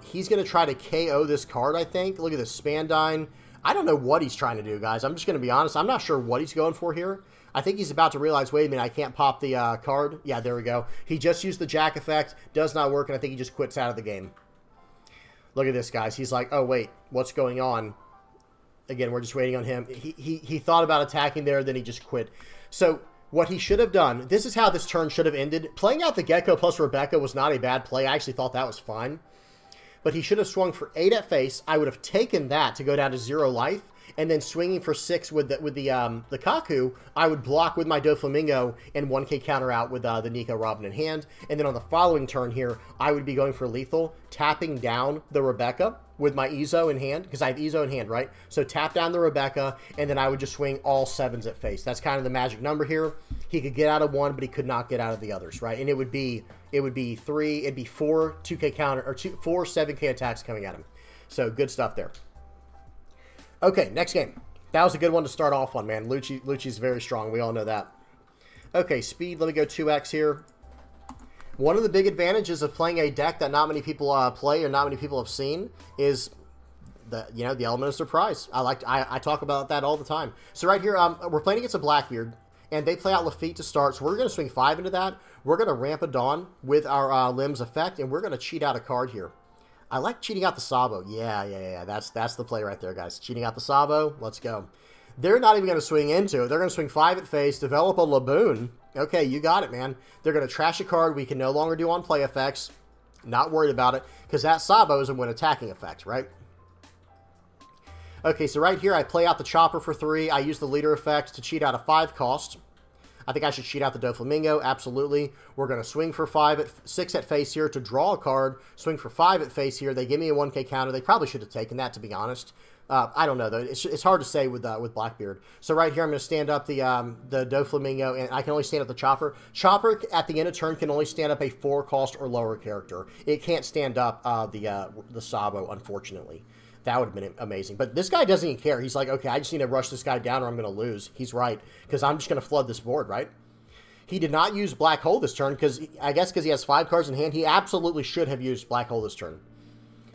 A: He's going to try to KO this card, I think. Look at this, Spandine. I don't know what he's trying to do, guys. I'm just going to be honest. I'm not sure what he's going for here. I think he's about to realize, wait a minute, I can't pop the card. Yeah, there we go. He just used the Jack effect. Does not work, and I think he just quits out of the game. Look at this, guys. He's like, oh, wait, what's going on? Again, we're just waiting on him. He thought about attacking there, then he just quit. So what he should have done, this is how this turn should have ended. Playing out the Gecko plus Rebecca was not a bad play. I actually thought that was fine. But he should have swung for 8 at face. I would have taken that to go down to 0 life. And then swinging for 6 with the Kaku, I would block with my Doflamingo and 1k counter out with the Nico Robin in hand. And then on the following turn here, I would be going for lethal, tapping down the Rebecca with my Izo in hand, because I have Izo in hand, right? So tap down the Rebecca, and then I would just swing all 7s at face. That's kind of the magic number here. He could get out of 1, but he could not get out of the others, right? And it would be 3, it'd be 4 2k counter, or 4 7k attacks coming at him. So good stuff there. Okay, next game. That was a good one to start off on, man. Lucci's very strong. We all know that. Okay, speed. Let me go 2x here. One of the big advantages of playing a deck that not many people play or not many people have seen is the element of surprise. I talk about that all the time. So right here, we're playing against a Blackbeard, and they play out Lafitte to start. So we're going to swing 5 into that. We're going to ramp a Dawn with our Limbs effect, and we're going to cheat out a card here. I like cheating out the Sabo. Yeah. That's the play right there, guys. Cheating out the Sabo. Let's go. They're not even going to swing into it. They're going to swing 5 at face, develop a Laboon. Okay, you got it, man. They're going to trash a card we can no longer do on play effects. Not worried about it, because that Sabo is a when attacking effect, right? Okay, so right here, I play out the Chopper for 3. I use the leader effect to cheat out a 5 cost. I think I should cheat out the Doflamingo, absolutely. We're going to swing for 6 at face here to draw a card, swing for 5 at face here. They give me a 1k counter. They probably should have taken that, to be honest. I don't know, though. It's hard to say with Blackbeard. So right here, I'm going to stand up the Doflamingo, and I can only stand up the Chopper. Chopper, at the end of turn, can only stand up a 4-cost or lower character. It can't stand up the Sabo, unfortunately. That would have been amazing. But this guy doesn't even care. He's like, okay, I just need to rush this guy down or I'm going to lose. He's right, because I'm just going to flood this board, right? He did not use Black Hole this turn, because I guess because he has 5 cards in hand, he absolutely should have used Black Hole this turn.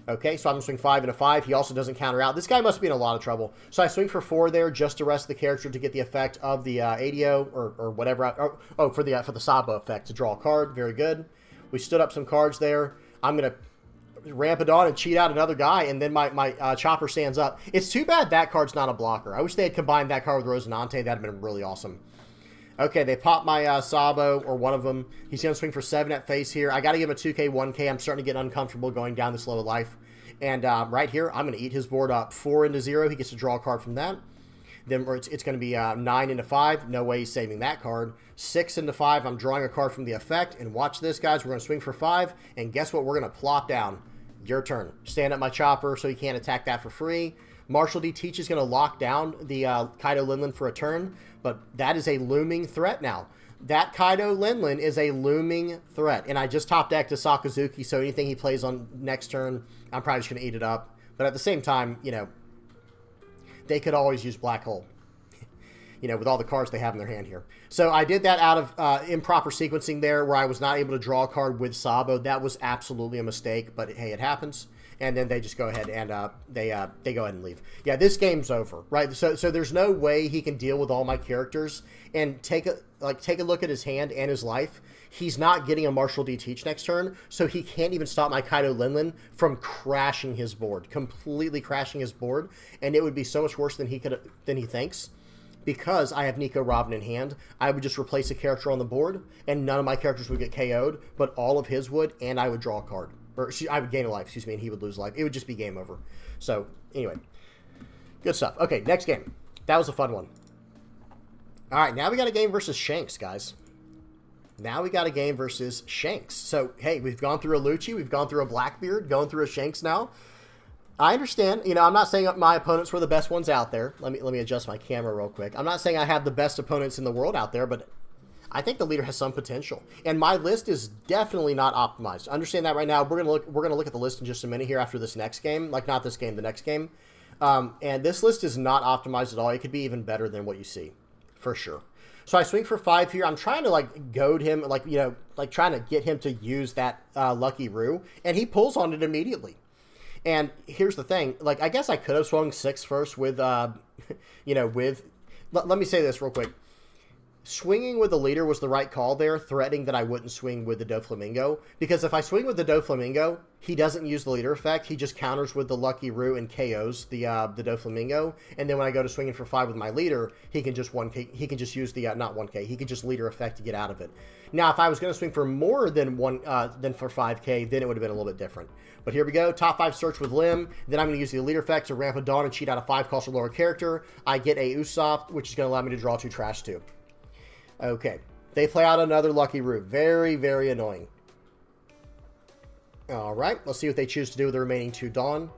A: Okay, so I'm going to swing 5 into 5. He also doesn't counter out. This guy must be in a lot of trouble. So I swing for 4 there just to rest the character to get the effect of the ADO or whatever. For the Sabo effect to draw a card. Very good. We stood up some cards there. I'm going to ramp it on and cheat out another guy, and then my Chopper stands up. It's too bad that card's not a blocker. I wish they had combined that card with Rosinante. That'd have been really awesome. Okay, they pop my Sabo, or one of them. He's going to swing for 7 at face here. I got to give him a 2k, 1k. I'm starting to get uncomfortable going down this low of life. And right here, I'm going to eat his board up. 4 into 0. He gets to draw a card from that. Then it's going to be 9 into 5. No way he's saving that card. 6 into 5. I'm drawing a card from the effect. And watch this, guys. We're going to swing for 5. And guess what? We're going to plop down. Your turn. Stand up my Chopper so he can't attack that for free. Marshall D. Teach is going to lock down the Kaido Linlin for a turn, but that is a looming threat now. That Kaido Linlin is a looming threat, and I just top decked to Sakazuki, so anything he plays on next turn, I'm probably just going to eat it up. But at the same time, you know, they could always use Black Hole. You know, with all the cards they have in their hand here. So I did that out of improper sequencing there where I was not able to draw a card with Sabo. That was absolutely a mistake, but hey, it happens. And then they just go ahead and they go ahead and leave. Yeah, this game's over, right? So there's no way he can deal with all my characters and take a look at his hand and his life. He's not getting a Marshall D. Teach next turn, so he can't even stop my Kaido Linlin from crashing his board, completely crashing his board, and it would be so much worse than he thinks. Because I have Nico Robin in hand, I would just replace a character on the board, and none of my characters would get KO'd, but all of his would, and I would draw a card. Or I would gain a life, excuse me, and he would lose life. It would just be game over. So, anyway. Good stuff. Okay, next game. That was a fun one. Alright, now we got a game versus Shanks, guys. Now we got a game versus Shanks. So, hey, we've gone through a Lucci, we've gone through a Blackbeard, going through a Shanks now. I understand, you know, I'm not saying my opponents were the best ones out there. Let me adjust my camera real quick. I'm not saying I have the best opponents in the world out there, but I think the leader has some potential. And my list is definitely not optimized. Understand that right now. We're gonna look at the list in just a minute here after this next game. Like not this game, the next game. And this list is not optimized at all. It could be even better than what you see, for sure. So I swing for 5 here. I'm trying to like goad him, like, you know, like trying to get him to use that Lucky Roo, and he pulls on it immediately. And here's the thing, like, I guess I could have swung 6 first with, you know, let me say this real quick. Swinging with the leader was the right call there, threatening that I wouldn't swing with the Doflamingo. Because if I swing with the Doflamingo, he doesn't use the leader effect. He just counters with the Lucky Roo and KOs the Doflamingo. And then when I go to swinging for 5 with my leader, he can just 1K. He can just use the not 1K. He can just leader effect to get out of it. Now, if I was going to swing for more than for 5K, then it would have been a little bit different. But here we go. Top 5 search with Lim. Then I'm going to use the leader effect to ramp a Dawn and cheat out a 5-cost or lower character. I get a Usopp, which is going to allow me to draw 2 trash 2. Okay. They play out another Lucky Roo. Very, very annoying. Alright. Let's see what they choose to do with the remaining 2 Dawn.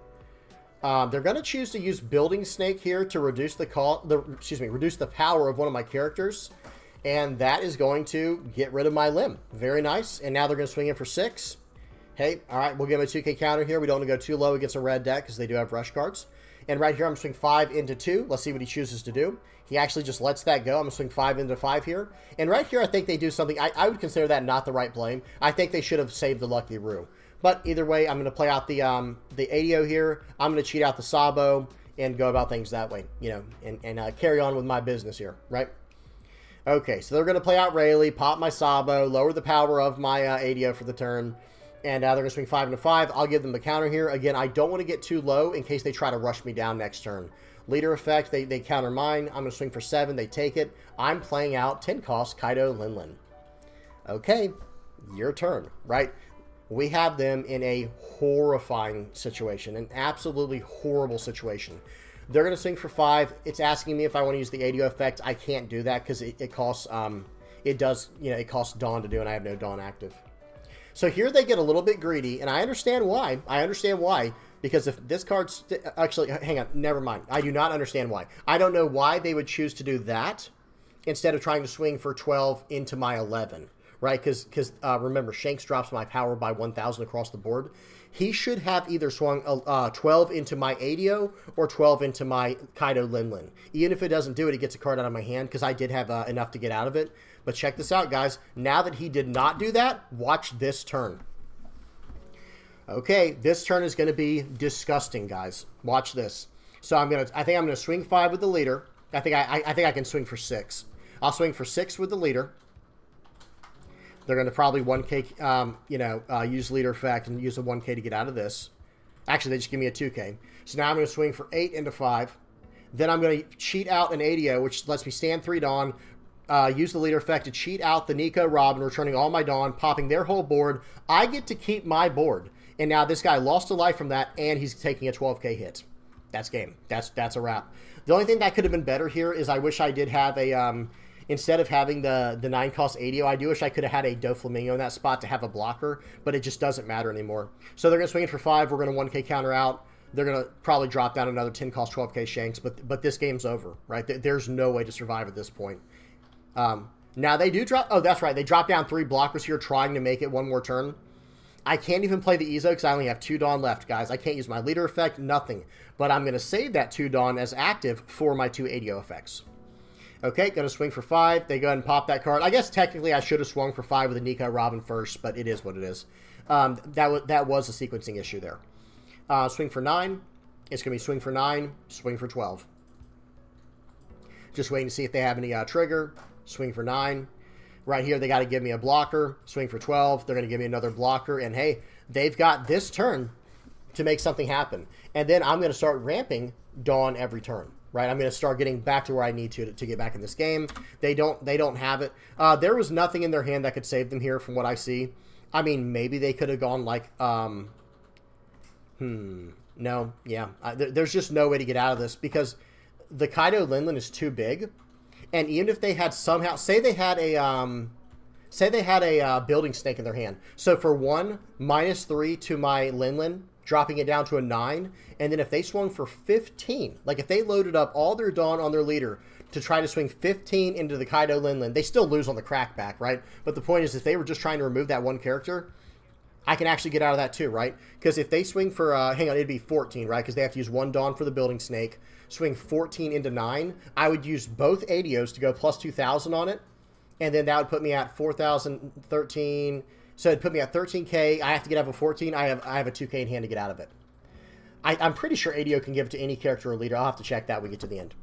A: They're going to choose to use Building Snake here to reduce reduce the power of one of my characters. And that is going to get rid of my Lim. Very nice. And now they're going to swing in for 6. Hey, alright, we'll give him a 2K counter here. We don't want to go too low against a red deck because they do have rush cards. And right here, I'm going to swing 5 into 2. Let's see what he chooses to do. He actually just lets that go. I'm going to swing 5 into 5 here. And right here, I think they do something. I would consider that not the right play. I think they should have saved the Lucky Roo. But either way, I'm going to play out the ADO here. I'm going to cheat out the Sabo and go about things that way, you know, and carry on with my business here, right? Okay, so they're going to play out Rayleigh, pop my Sabo, lower the power of my ADO for the turn. And they're going to swing 5 into 5. I'll give them the counter here. Again, I don't want to get too low in case they try to rush me down next turn. Leader effect, they counter mine. I'm going to swing for 7. They take it. I'm playing out 10-cost Kaido Linlin. Okay, your turn, right? We have them in a horrifying situation, an absolutely horrible situation. They're going to swing for 5. It's asking me if I want to use the ADO effect. I can't do that because it costs, it costs Dawn to do, and I have no Dawn active. So here they get a little bit greedy, and I understand why. Because if this card's... Actually, hang on. Never mind. I do not understand why. I don't know why they would choose to do that instead of trying to swing for 12 into my 11. Right? Because remember, Shanks drops my power by 1,000 across the board. He should have either swung 12 into my ADO or 12 into my Kaido Linlin. Even if it doesn't do it, he gets a card out of my hand because I did have enough to get out of it. But check this out, guys. Now that he did not do that, watch this turn. Okay, this turn is going to be disgusting, guys. Watch this. So I think I'm going to swing 5 with the leader. I think I can swing for 6. I'll swing for 6 with the leader. They're going to probably 1K, use leader effect and use a 1K to get out of this. Actually, they just give me a 2K. So now I'm going to swing for 8 into 5. Then I'm going to cheat out an ADO, which lets me stand 3 Dawn. Use the leader effect to cheat out the Nico Robin, returning all my Dawn, popping their whole board. I get to keep my board. And now this guy lost a life from that, and he's taking a 12K hit. That's game. That's a wrap. The only thing that could have been better here is I wish I did have a... instead of having the 9-cost ADO, I do wish I could have had a Doflamingo in that spot to have a blocker, but it just doesn't matter anymore. So they're going to swing it for 5. We're going to 1K counter out. They're going to probably drop down another 10-cost 12K Shanks, but this game's over, right? There's no way to survive at this point. Now they do drop... Oh, that's right. They drop down 3 blockers here trying to make it one more turn. I can't even play the Ezo because I only have 2 Dawn left, guys. I can't use my leader effect, nothing. But I'm going to save that 2 Dawn as active for my 2 ADO effects. Okay, going to swing for 5. They go ahead and pop that card. I guess technically I should have swung for 5 with a Nico Robin first, but it is what it is. That was a sequencing issue there. Swing for 9. It's going to be swing for 9, swing for 12. Just waiting to see if they have any trigger. Swing for 9. Right here, they got to give me a blocker. Swing for 12. They're going to give me another blocker. And hey, they've got this turn to make something happen. And then I'm going to start ramping Dawn every turn. Right? I'm going to start getting back to where I need to get back in this game. They don't have it. There was nothing in their hand that could save them here from what I see. I mean, maybe they could have gone like... No. Yeah. There's just no way to get out of this because the Kaido Linlin is too big. And even if they had somehow, say they had a building snake in their hand. So for 1, -3 to my Linlin, dropping it down to a 9. And then if they swung for 15, like if they loaded up all their Dawn on their leader to try to swing 15 into the Kaido Linlin, they still lose on the crackback, right? But the point is, if they were just trying to remove that one character, I can actually get out of that too, right? Because if they swing for, hang on, it'd be 14, right? Because they have to use 1 Dawn for the building snake. Swing 14 into 9, I would use both ADOs to go plus 2,000 on it, and then that would put me at 4,013. So it'd put me at 13K. I have to get out of a 14. I have a 2K in hand to get out of it. I'm pretty sure ADO can give it to any character or leader. I'll have to check that when we get to the end.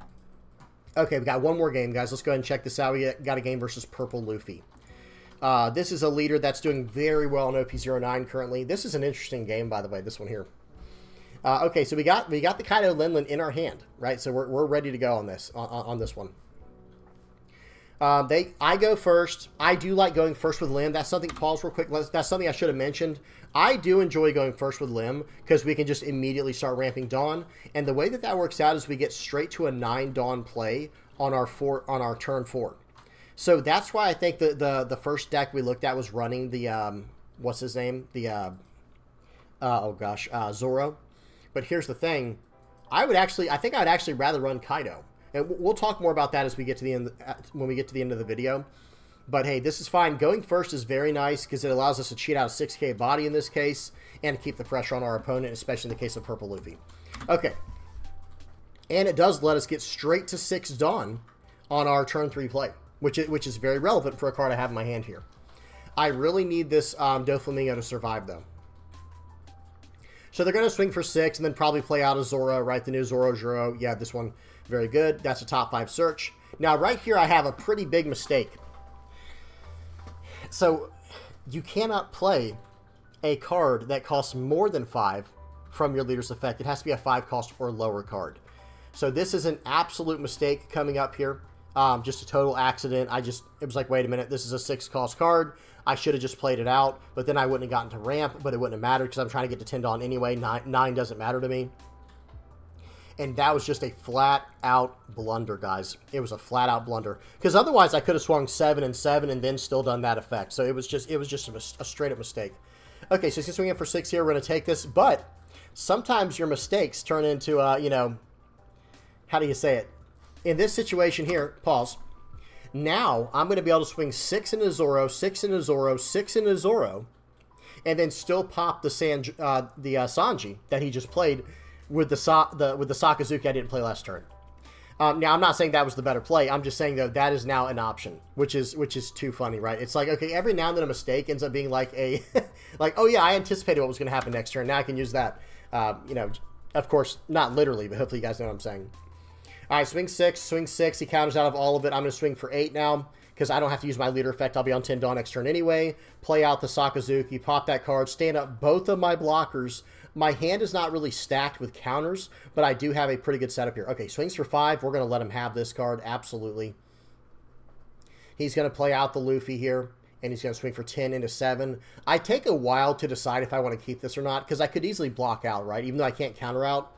A: Okay, we got one more game, guys. Let's go ahead and check this out. We got a game versus Purple Luffy. This is a leader that's doing very well in OP09 currently. This is an interesting game, by the way, this one here. Okay, so we got the Kaido Linlin in our hand, right? So we're ready to go on this one. I go first. I do like going first with Lim. That's something. Pause real quick. That's something I should have mentioned. I do enjoy going first with Lim because we can just immediately start ramping Dawn. And the way that works out is we get straight to a 9 Dawn play on our turn 4. So that's why I think the first deck we looked at was running the what's his name? The Zoro. But here's the thing. I think I would actually rather run Kaido. And we'll talk more about that as we get to the end when we get to the end of the video. But hey, this is fine. Going first is very nice because it allows us to cheat out a 6K body in this case and keep the pressure on our opponent, especially in the case of Purple Luffy. Okay. And it does let us get straight to 6 Dawn on our turn 3 play, which is very relevant for a card I have in my hand here. I really need this Doflamingo to survive, though. So they're going to swing for 6 and then probably play out a Zoro, right? The new Zoro Juro. Yeah, this one, very good. That's a top 5 search. Now, right here, I have a pretty big mistake. So, you cannot play a card that costs more than 5 from your leader's effect. It has to be a 5 cost or lower card. So, this is an absolute mistake coming up here. Just a total accident. It was like, wait a minute, this is a 6 cost card. I should have just played it out, but then I wouldn't have gotten to ramp, but it wouldn't have mattered because I'm trying to get to 10 Dawn anyway. 9 doesn't matter to me. And that was just a flat-out blunder, guys. It was a flat-out blunder. Because otherwise, I could have swung 7 and 7 and then still done that effect. So it was just a straight-up mistake. Okay, so he's swinging for 6 here. We're going to take this. But sometimes your mistakes turn into, you know, how do you say it? In this situation here, pause. Now, I'm going to be able to swing 6 into Zoro, 6 into Zoro, 6 into Zoro, and then still pop the Sanji that he just played with the Sakazuki I didn't play last turn. Now, I'm not saying that was the better play. I'm just saying, though, that is now an option, which is too funny, right? It's like, okay, every now and then a mistake ends up being like a, like, oh, yeah, I anticipated what was going to happen next turn. Now I can use that. You know, of course, not literally, but hopefully you guys know what I'm saying. All right, swing 6. He counters out of all of it. I'm going to swing for 8 now because I don't have to use my leader effect. I'll be on 10 Dawn next turn anyway. Play out the Sakazuki, pop that card, stand up both of my blockers. My hand is not really stacked with counters, but I do have a pretty good setup here. Okay, swings for 5. We're going to let him have this card, absolutely. He's going to play out the Luffy here, and he's going to swing for 10 into 7. I take a while to decide if I want to keep this or not because I could easily block out, right? Even though I can't counter out.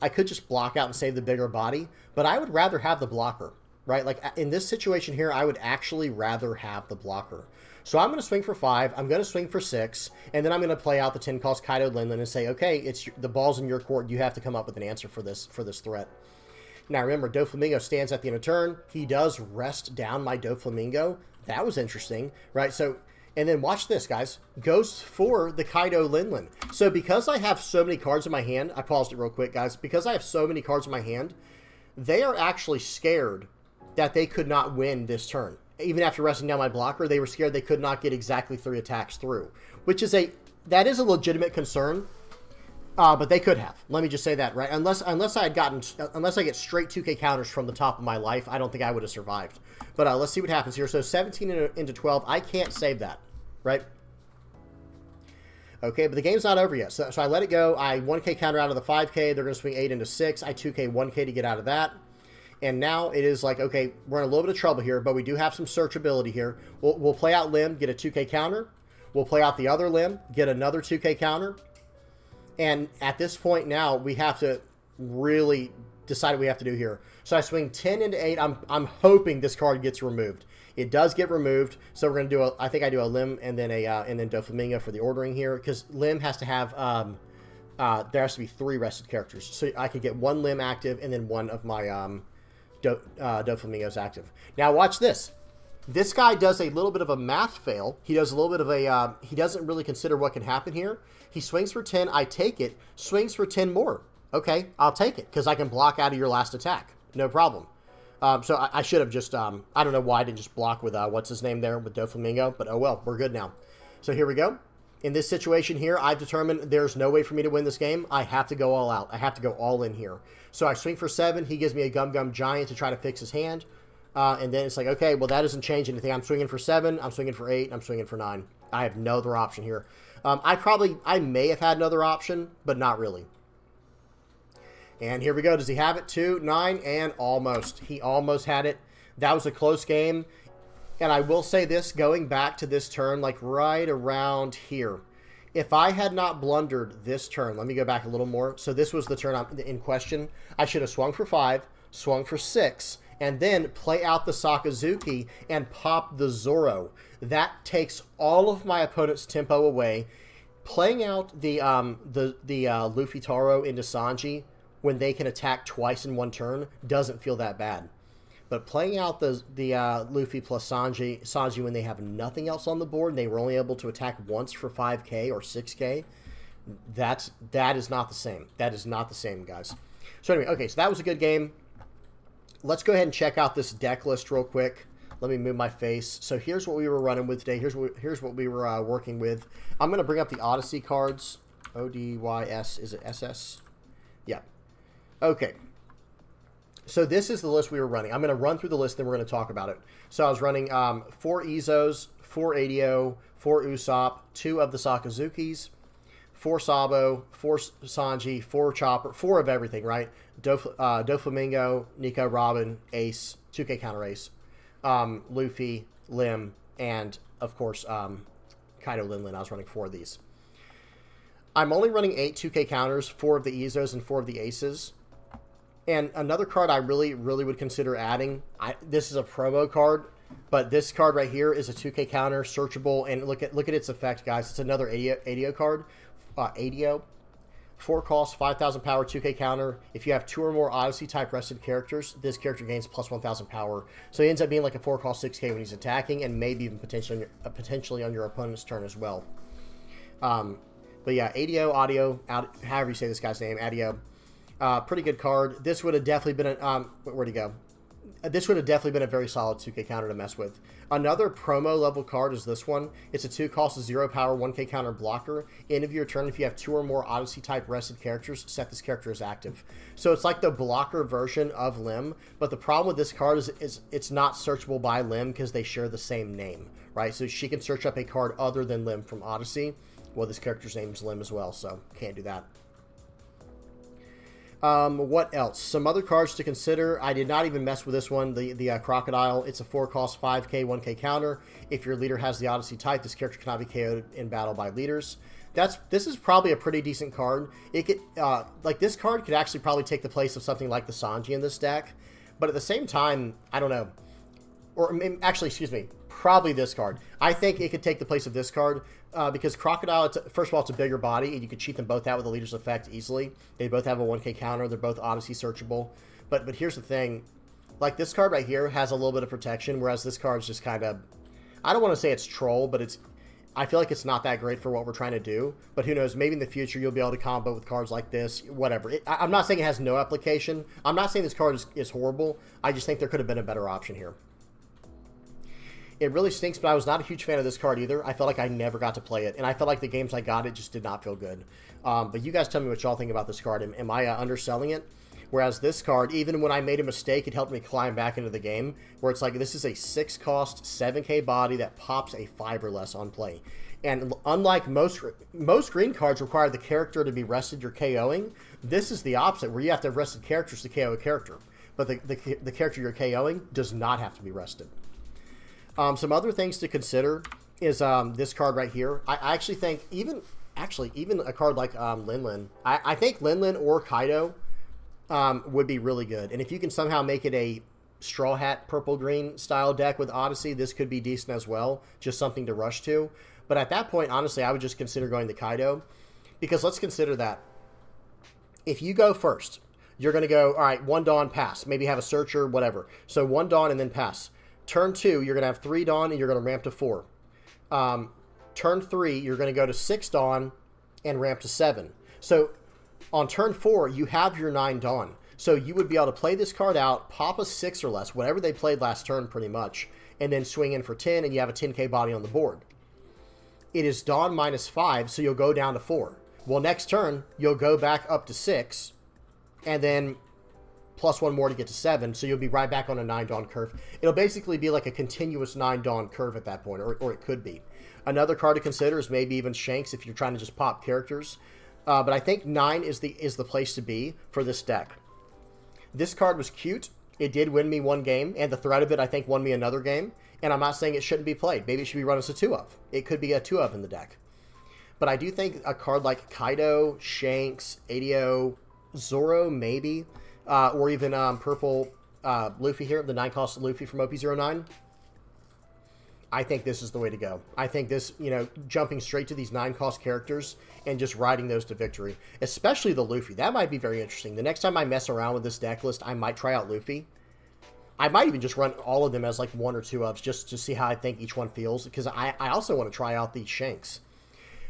A: I could just block out and save the bigger body, but I would rather have the blocker, right? Like in this situation here, I would actually rather have the blocker. So I'm going to swing for 5, I'm going to swing for 6, and then I'm going to play out the 10 cost Kaido Linlin and say, okay, it's the ball's in your court. You have to come up with an answer for this threat. Now remember, Doflamingo stands at the end of turn. He does rest down my Doflamingo. That was interesting, right? So, and then watch this, guys. Goes for the Kaido Linlin. So because I have so many cards in my hand, I paused it real quick, guys. Because I have so many cards in my hand, they are actually scared that they could not win this turn. Even after resting down my blocker, they were scared they could not get exactly 3 attacks through. Which is that is a legitimate concern. But they could have. Let me just say that, right? Unless I get straight 2K counters from the top of my life, I don't think I would have survived. But let's see what happens here. So 17 into 12, I can't save that, right? Okay, but the game's not over yet. So I let it go. I 1K counter out of the 5K. They're going to swing 8 into 6. I 2K 1K to get out of that. And now it is like, okay, we're in a little bit of trouble here, but we do have some searchability here. We'll play out Limb, get a 2K counter. We'll play out the other Limb, get another 2K counter. And at this point now, we have to really decide what we have to do here. So I swing 10 into 8. I'm hoping this card gets removed. It does get removed. So we're going to do I think I do a Limb and then Doflamingo for the ordering here. Because Limb has to have, there has to be 3 rested characters. So I could get 1 Limb active and then 1 of my Doflamingos active. Now watch this. This guy does a little bit of a math fail. He does a little bit of a, he doesn't really consider what can happen here. He swings for 10, I take it, swings for 10 more. Okay, I'll take it, because I can block out of your last attack. No problem. So I should have just, I don't know why I didn't just block with, what's his name there, with Doflamingo, but oh well, we're good now. So here we go. In this situation here, I've determined there's no way for me to win this game. I have to go all out. I have to go all in here. So I swing for 7. He gives me a Gum Gum Giant to try to fix his hand. And then it's like, okay, well, that doesn't change anything. I'm swinging for 7. I'm swinging for 8. I'm swinging for 9. I have no other option here. I may have had another option, but not really. And here we go. Does he have it? 2, 9, and almost. He almost had it. That was a close game. And I will say this, going back to this turn, like right around here. If I had not blundered this turn, let me go back a little more. So this was the turn in question. I should have swung for 5, swung for 6, and then play out the Sakazuki and pop the Zoro. That takes all of my opponent's tempo away. Playing out the Luffy Taro into Sanji when they can attack twice in one turn doesn't feel that bad. But playing out the Luffy plus Sanji when they have nothing else on the board and they were only able to attack once for 5K or 6K, that is not the same. That is not the same, guys. So anyway, okay, so that was a good game. Let's go ahead and check out this deck list real quick. Let me move my face. So here's what we were running with today. Here's what we were working with. I'm going to bring up the Odyssey cards. ODYS, is it SS? Yeah. Okay. So this is the list we were running. I'm going to run through the list, then we're going to talk about it. So I was running 4 Izos, 4 ADO, 4 Usopp, 2 of the Sakazukis, 4 Sabo, 4 Sanji, 4 Chopper, 4 of everything, right? Doflamingo, Nico, Robin, Ace, 2K counter Ace, Luffy, Lim, and of course Kaido Linlin. I was running 4 of these. I'm only running 8 2K counters, 4 of the Izos and 4 of the Aces. And another card I really would consider adding, this is a promo card, but this card right here is a 2K counter, searchable, and look at its effect, guys. It's another ADO card. ADO. 4 cost, 5,000 power, 2K counter. If you have 2 or more Odyssey-type rested characters, this character gains plus 1,000 power. So he ends up being like a 4 cost 6K when he's attacking, and maybe even potentially on your opponent's turn as well. But yeah, ADO, however you say this guy's name, ADO. Pretty good card. This would have definitely been where'd he go? This would have definitely been a very solid 2K counter to mess with. Another promo level card is this one. It's a 2 cost, 0 power, 1K counter blocker. End of your turn, if you have 2 or more Odyssey type rested characters, set this character as active. So it's like the blocker version of Lim, but the problem with this card is it's not searchable by Lim because they share the same name, right? So she can search up a card other than Lim from Odyssey. Well, this character's name is Lim as well, so can't do that. What else? Some other cards to consider. I did not even mess with this one, the Crocodile. It's a 4 cost, 5K, 1K counter. If your leader has the Odyssey type, this character cannot be KO'd in battle by leaders. This is probably a pretty decent card. It could, like this card could actually probably take the place of something like the Sanji in this deck. But at the same time, I don't know. Or actually, excuse me, probably this card. I think it could take the place of this card because Crocodile, first of all, it's a bigger body, and you could cheat them both out with the leader's effect easily. They both have a 1K counter. They're both Odyssey searchable. But here's the thing. Like, this card right here has a little bit of protection, whereas this card's just kind of... I don't want to say it's troll, but I feel like it's not that great for what we're trying to do. But who knows, maybe in the future you'll be able to combo with cards like this, whatever. I'm not saying it has no application. I'm not saying this card is horrible. I just think there could have been a better option here. It really stinks, but I was not a huge fan of this card either. I felt like I never got to play it, and I felt like the games I got it just did not feel good. But you guys tell me what y'all think about this card. Am I underselling it? Whereas this card, even when I made a mistake, it helped me climb back into the game, where it's like, this is a 6 cost, 7K body that pops a 5 or less on play. And unlike most green cards require the character to be rested you're KOing, this is the opposite, where you have to have rested characters to KO a character. But the character you're KOing does not have to be rested. Some other things to consider is this card right here. I actually think even a card like Lin. I think Lin or Kaido would be really good. And if you can somehow make it a Straw Hat purple-green style deck with Odyssey, this could be decent as well. Just something to rush to. But at that point, honestly, I would just consider going to Kaido. Because let's consider that. If you go first, you're going to go, all right, 1 Dawn, pass. Maybe have a Searcher, whatever. So 1 Dawn and then pass. Turn 2, you're going to have 3 Dawn and you're going to ramp to 4. Turn 3, you're going to go to 6 Dawn and ramp to 7. So on turn 4, you have your 9 Dawn. So you would be able to play this card out, pop a 6 or less, whatever they played last turn pretty much, and then swing in for 10 and you have a 10K body on the board. It is Dawn minus 5, so you'll go down to 4. Well, next turn, you'll go back up to 6, and then plus 1 more to get to 7, so you'll be right back on a 9 Dawn curve. It'll basically be like a continuous 9 Dawn curve at that point, or it could be. Another card to consider is maybe even Shanks if you're trying to just pop characters. But I think 9 is the place to be for this deck. This card was cute. It did win me 1 game, and the threat of it, I think, won me another game. And I'm not saying it shouldn't be played. Maybe it should be run as a 2-of. It could be a 2-of in the deck. But I do think a card like Kaido, Shanks, ADO, Zoro, maybe... or even purple Luffy here, the 9 cost Luffy from OP09. I think this is the way to go. I think this, jumping straight to these 9 cost characters and just riding those to victory. Especially the Luffy. That might be very interesting. The next time I mess around with this deck list, I might try out Luffy. I might even just run all of them as like 1 or 2-ofs just to see how I think each one feels. Because I also want to try out the Shanks.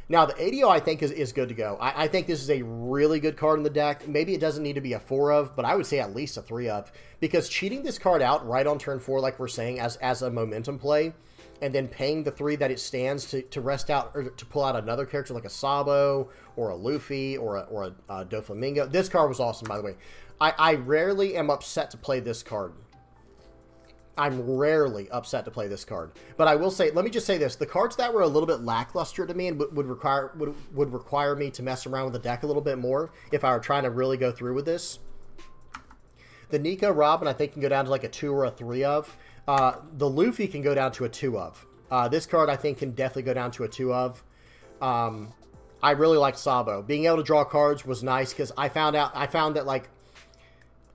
A: Now, the ADO, I think, is good to go. I think this is a really good card in the deck. Maybe it doesn't need to be a 4-of, but I would say at least a 3-of. Because cheating this card out right on turn 4, like we're saying, as a momentum play, and then paying the 3 that it stands to rest out, or to pull out another character like a Sabo, or a Luffy, or a Doflamingo. This card was awesome, by the way. I rarely am upset to play this card. I'm rarely upset to play this card. But I will say, let me just say this. The cards that were a little bit lackluster to me and would require me to mess around with the deck a little bit more if I were trying to really go through with this. The Nico Robin, I think, can go down to like a 2 or a 3-of. The Luffy can go down to a 2-of. This card, I think, can definitely go down to a 2-of. I really liked Sabo. Being able to draw cards was nice because I found that, like,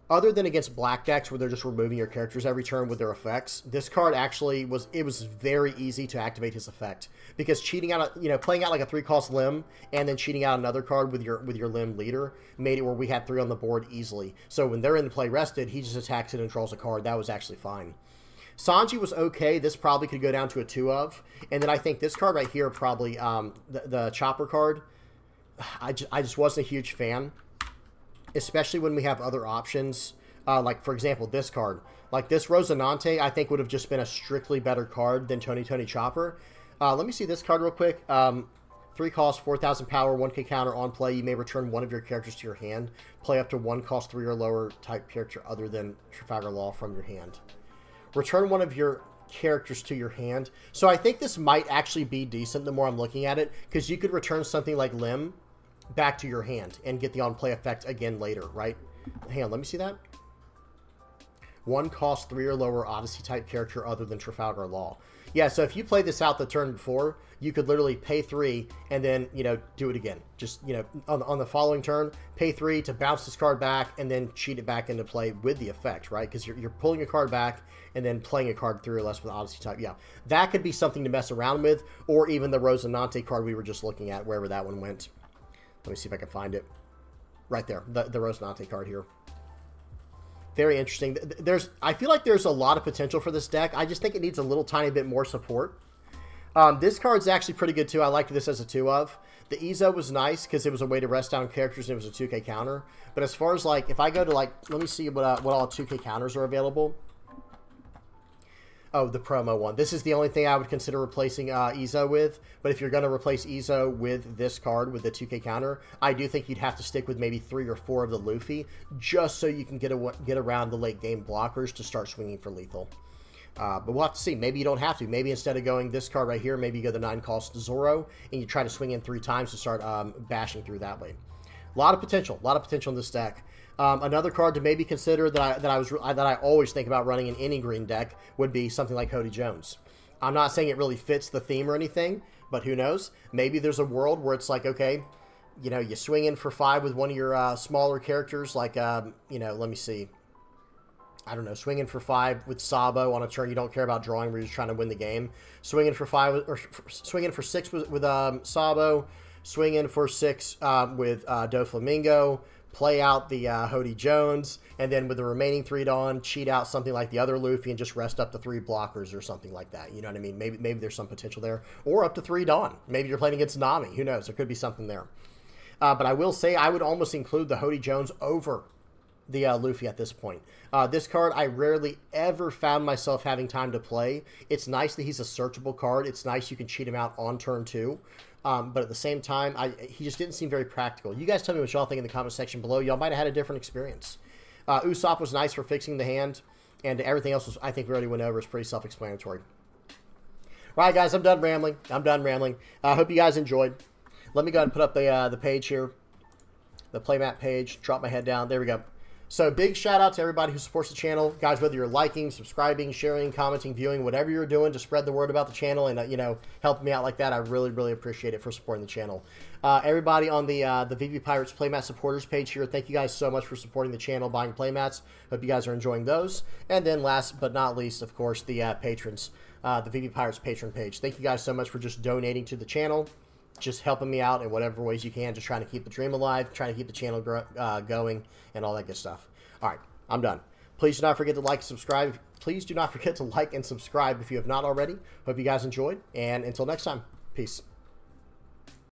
A: other than against black decks where they're just removing your characters every turn with their effects, this card actually was very easy to activate his effect, because cheating out, playing out like a 3-cost Limb and then cheating out another card with your Limb leader made it where we had 3 on the board easily. So when they're in the play rested, he just attacks it and draws a card. That was actually fine. Sanji was okay. This probably could go down to a 2 of. And then I think this card right here probably, the Chopper card, I just wasn't a huge fan, especially when we have other options. Like, for example, this card. Like, this Rosinante, I think would have just been a strictly better card than Tony Chopper. Let me see this card real quick. 3 cost, 4,000 power, 1k counter on play. You may return one of your characters to your hand. Play up to 1 cost 3 or lower type character other than Trafalgar Law from your hand. Return one of your characters to your hand. So I think this might actually be decent the more I'm looking at it, because you could return something like Limb back to your hand and get the on-play effect again later, right? Hang on, let me see that. 1 cost 3 or lower Odyssey type character other than Trafalgar Law. Yeah, so if you played this out the turn before, you could literally pay 3 and then, do it again. Just, on the following turn, pay 3 to bounce this card back and then cheat it back into play with the effect, right? Because you're pulling a card back and then playing a card 3 or less with Odyssey type. Yeah, that could be something to mess around with, or even the Rosinante card we were just looking at, wherever that one went. Let me see if I can find it. Right there, the Rosinante card here. Very interesting. I feel like there's a lot of potential for this deck. I just think it needs a little tiny bit more support. This card's actually pretty good too. I liked this as a 2 of. The Izo was nice because it was a way to rest down characters and it was a 2k counter. But as far as, like, if I go to, like, let me see what all 2k counters are available. Oh, the promo one. This is the only thing I would consider replacing Izo with. But if you're going to replace Izo with this card, with the 2k counter, I do think you'd have to stick with maybe 3 or 4 of the Luffy, just so you can get around the late game blockers to start swinging for lethal. But we'll have to see. Maybe you don't have to. Maybe instead of going this card right here, maybe you go the 9-cost Zoro, and you try to swing in 3 times to start bashing through that way. A lot of potential. A lot of potential in this deck. Another card to maybe consider that I always think about running in any green deck would be something like Hody Jones. I'm not saying it really fits the theme or anything, but who knows? Maybe there's a world where it's like, okay, you swing in for 5 with one of your smaller characters, like, let me see. I don't know, swing in for 5 with Sabo on a turn you don't care about drawing, where you're just trying to win the game. Swing in for 5, or swing in for 6 with Sabo. Swing in for 6 with Doflamingo. Play out the Hody Jones, and then with the remaining 3 Dawn, cheat out something like the other Luffy and just rest up to 3 blockers or something like that. You know what I mean? Maybe there's some potential there. Or up to 3 Dawn. Maybe you're playing against Nami. Who knows? There could be something there. But I will say I would almost include the Hody Jones over the Luffy at this point. This card, I rarely ever found myself having time to play. It's nice that he's a searchable card. It's nice you can cheat him out on turn 2. But at the same time, he just didn't seem very practical. You guys tell me what y'all think in the comment section below. Y'all might have had a different experience. Usopp was nice for fixing the hand, and everything else was, I think we already went over, is pretty self-explanatory. All right, guys, I'm done rambling. I hope you guys enjoyed. Let me go ahead and put up the page here, the playmat page. Drop my head down. There we go. So big shout out to everybody who supports the channel. Guys, whether you're liking, subscribing, sharing, commenting, viewing, whatever you're doing to spread the word about the channel and, help me out like that, I really, really appreciate it for supporting the channel. Everybody on the VV Pirates Playmat supporters page here, thank you guys so much for supporting the channel, buying playmats. Hope you guys are enjoying those. And then last but not least, of course, the patrons, the VV Pirates patron page. Thank you guys so much for just donating to the channel, just helping me out in whatever ways you can, just trying to keep the dream alive, trying to keep the channel going, and all that good stuff. All right, I'm done. Please do not forget to like and subscribe. Please do not forget to like and subscribe if you have not already. Hope you guys enjoyed, and until next time, peace.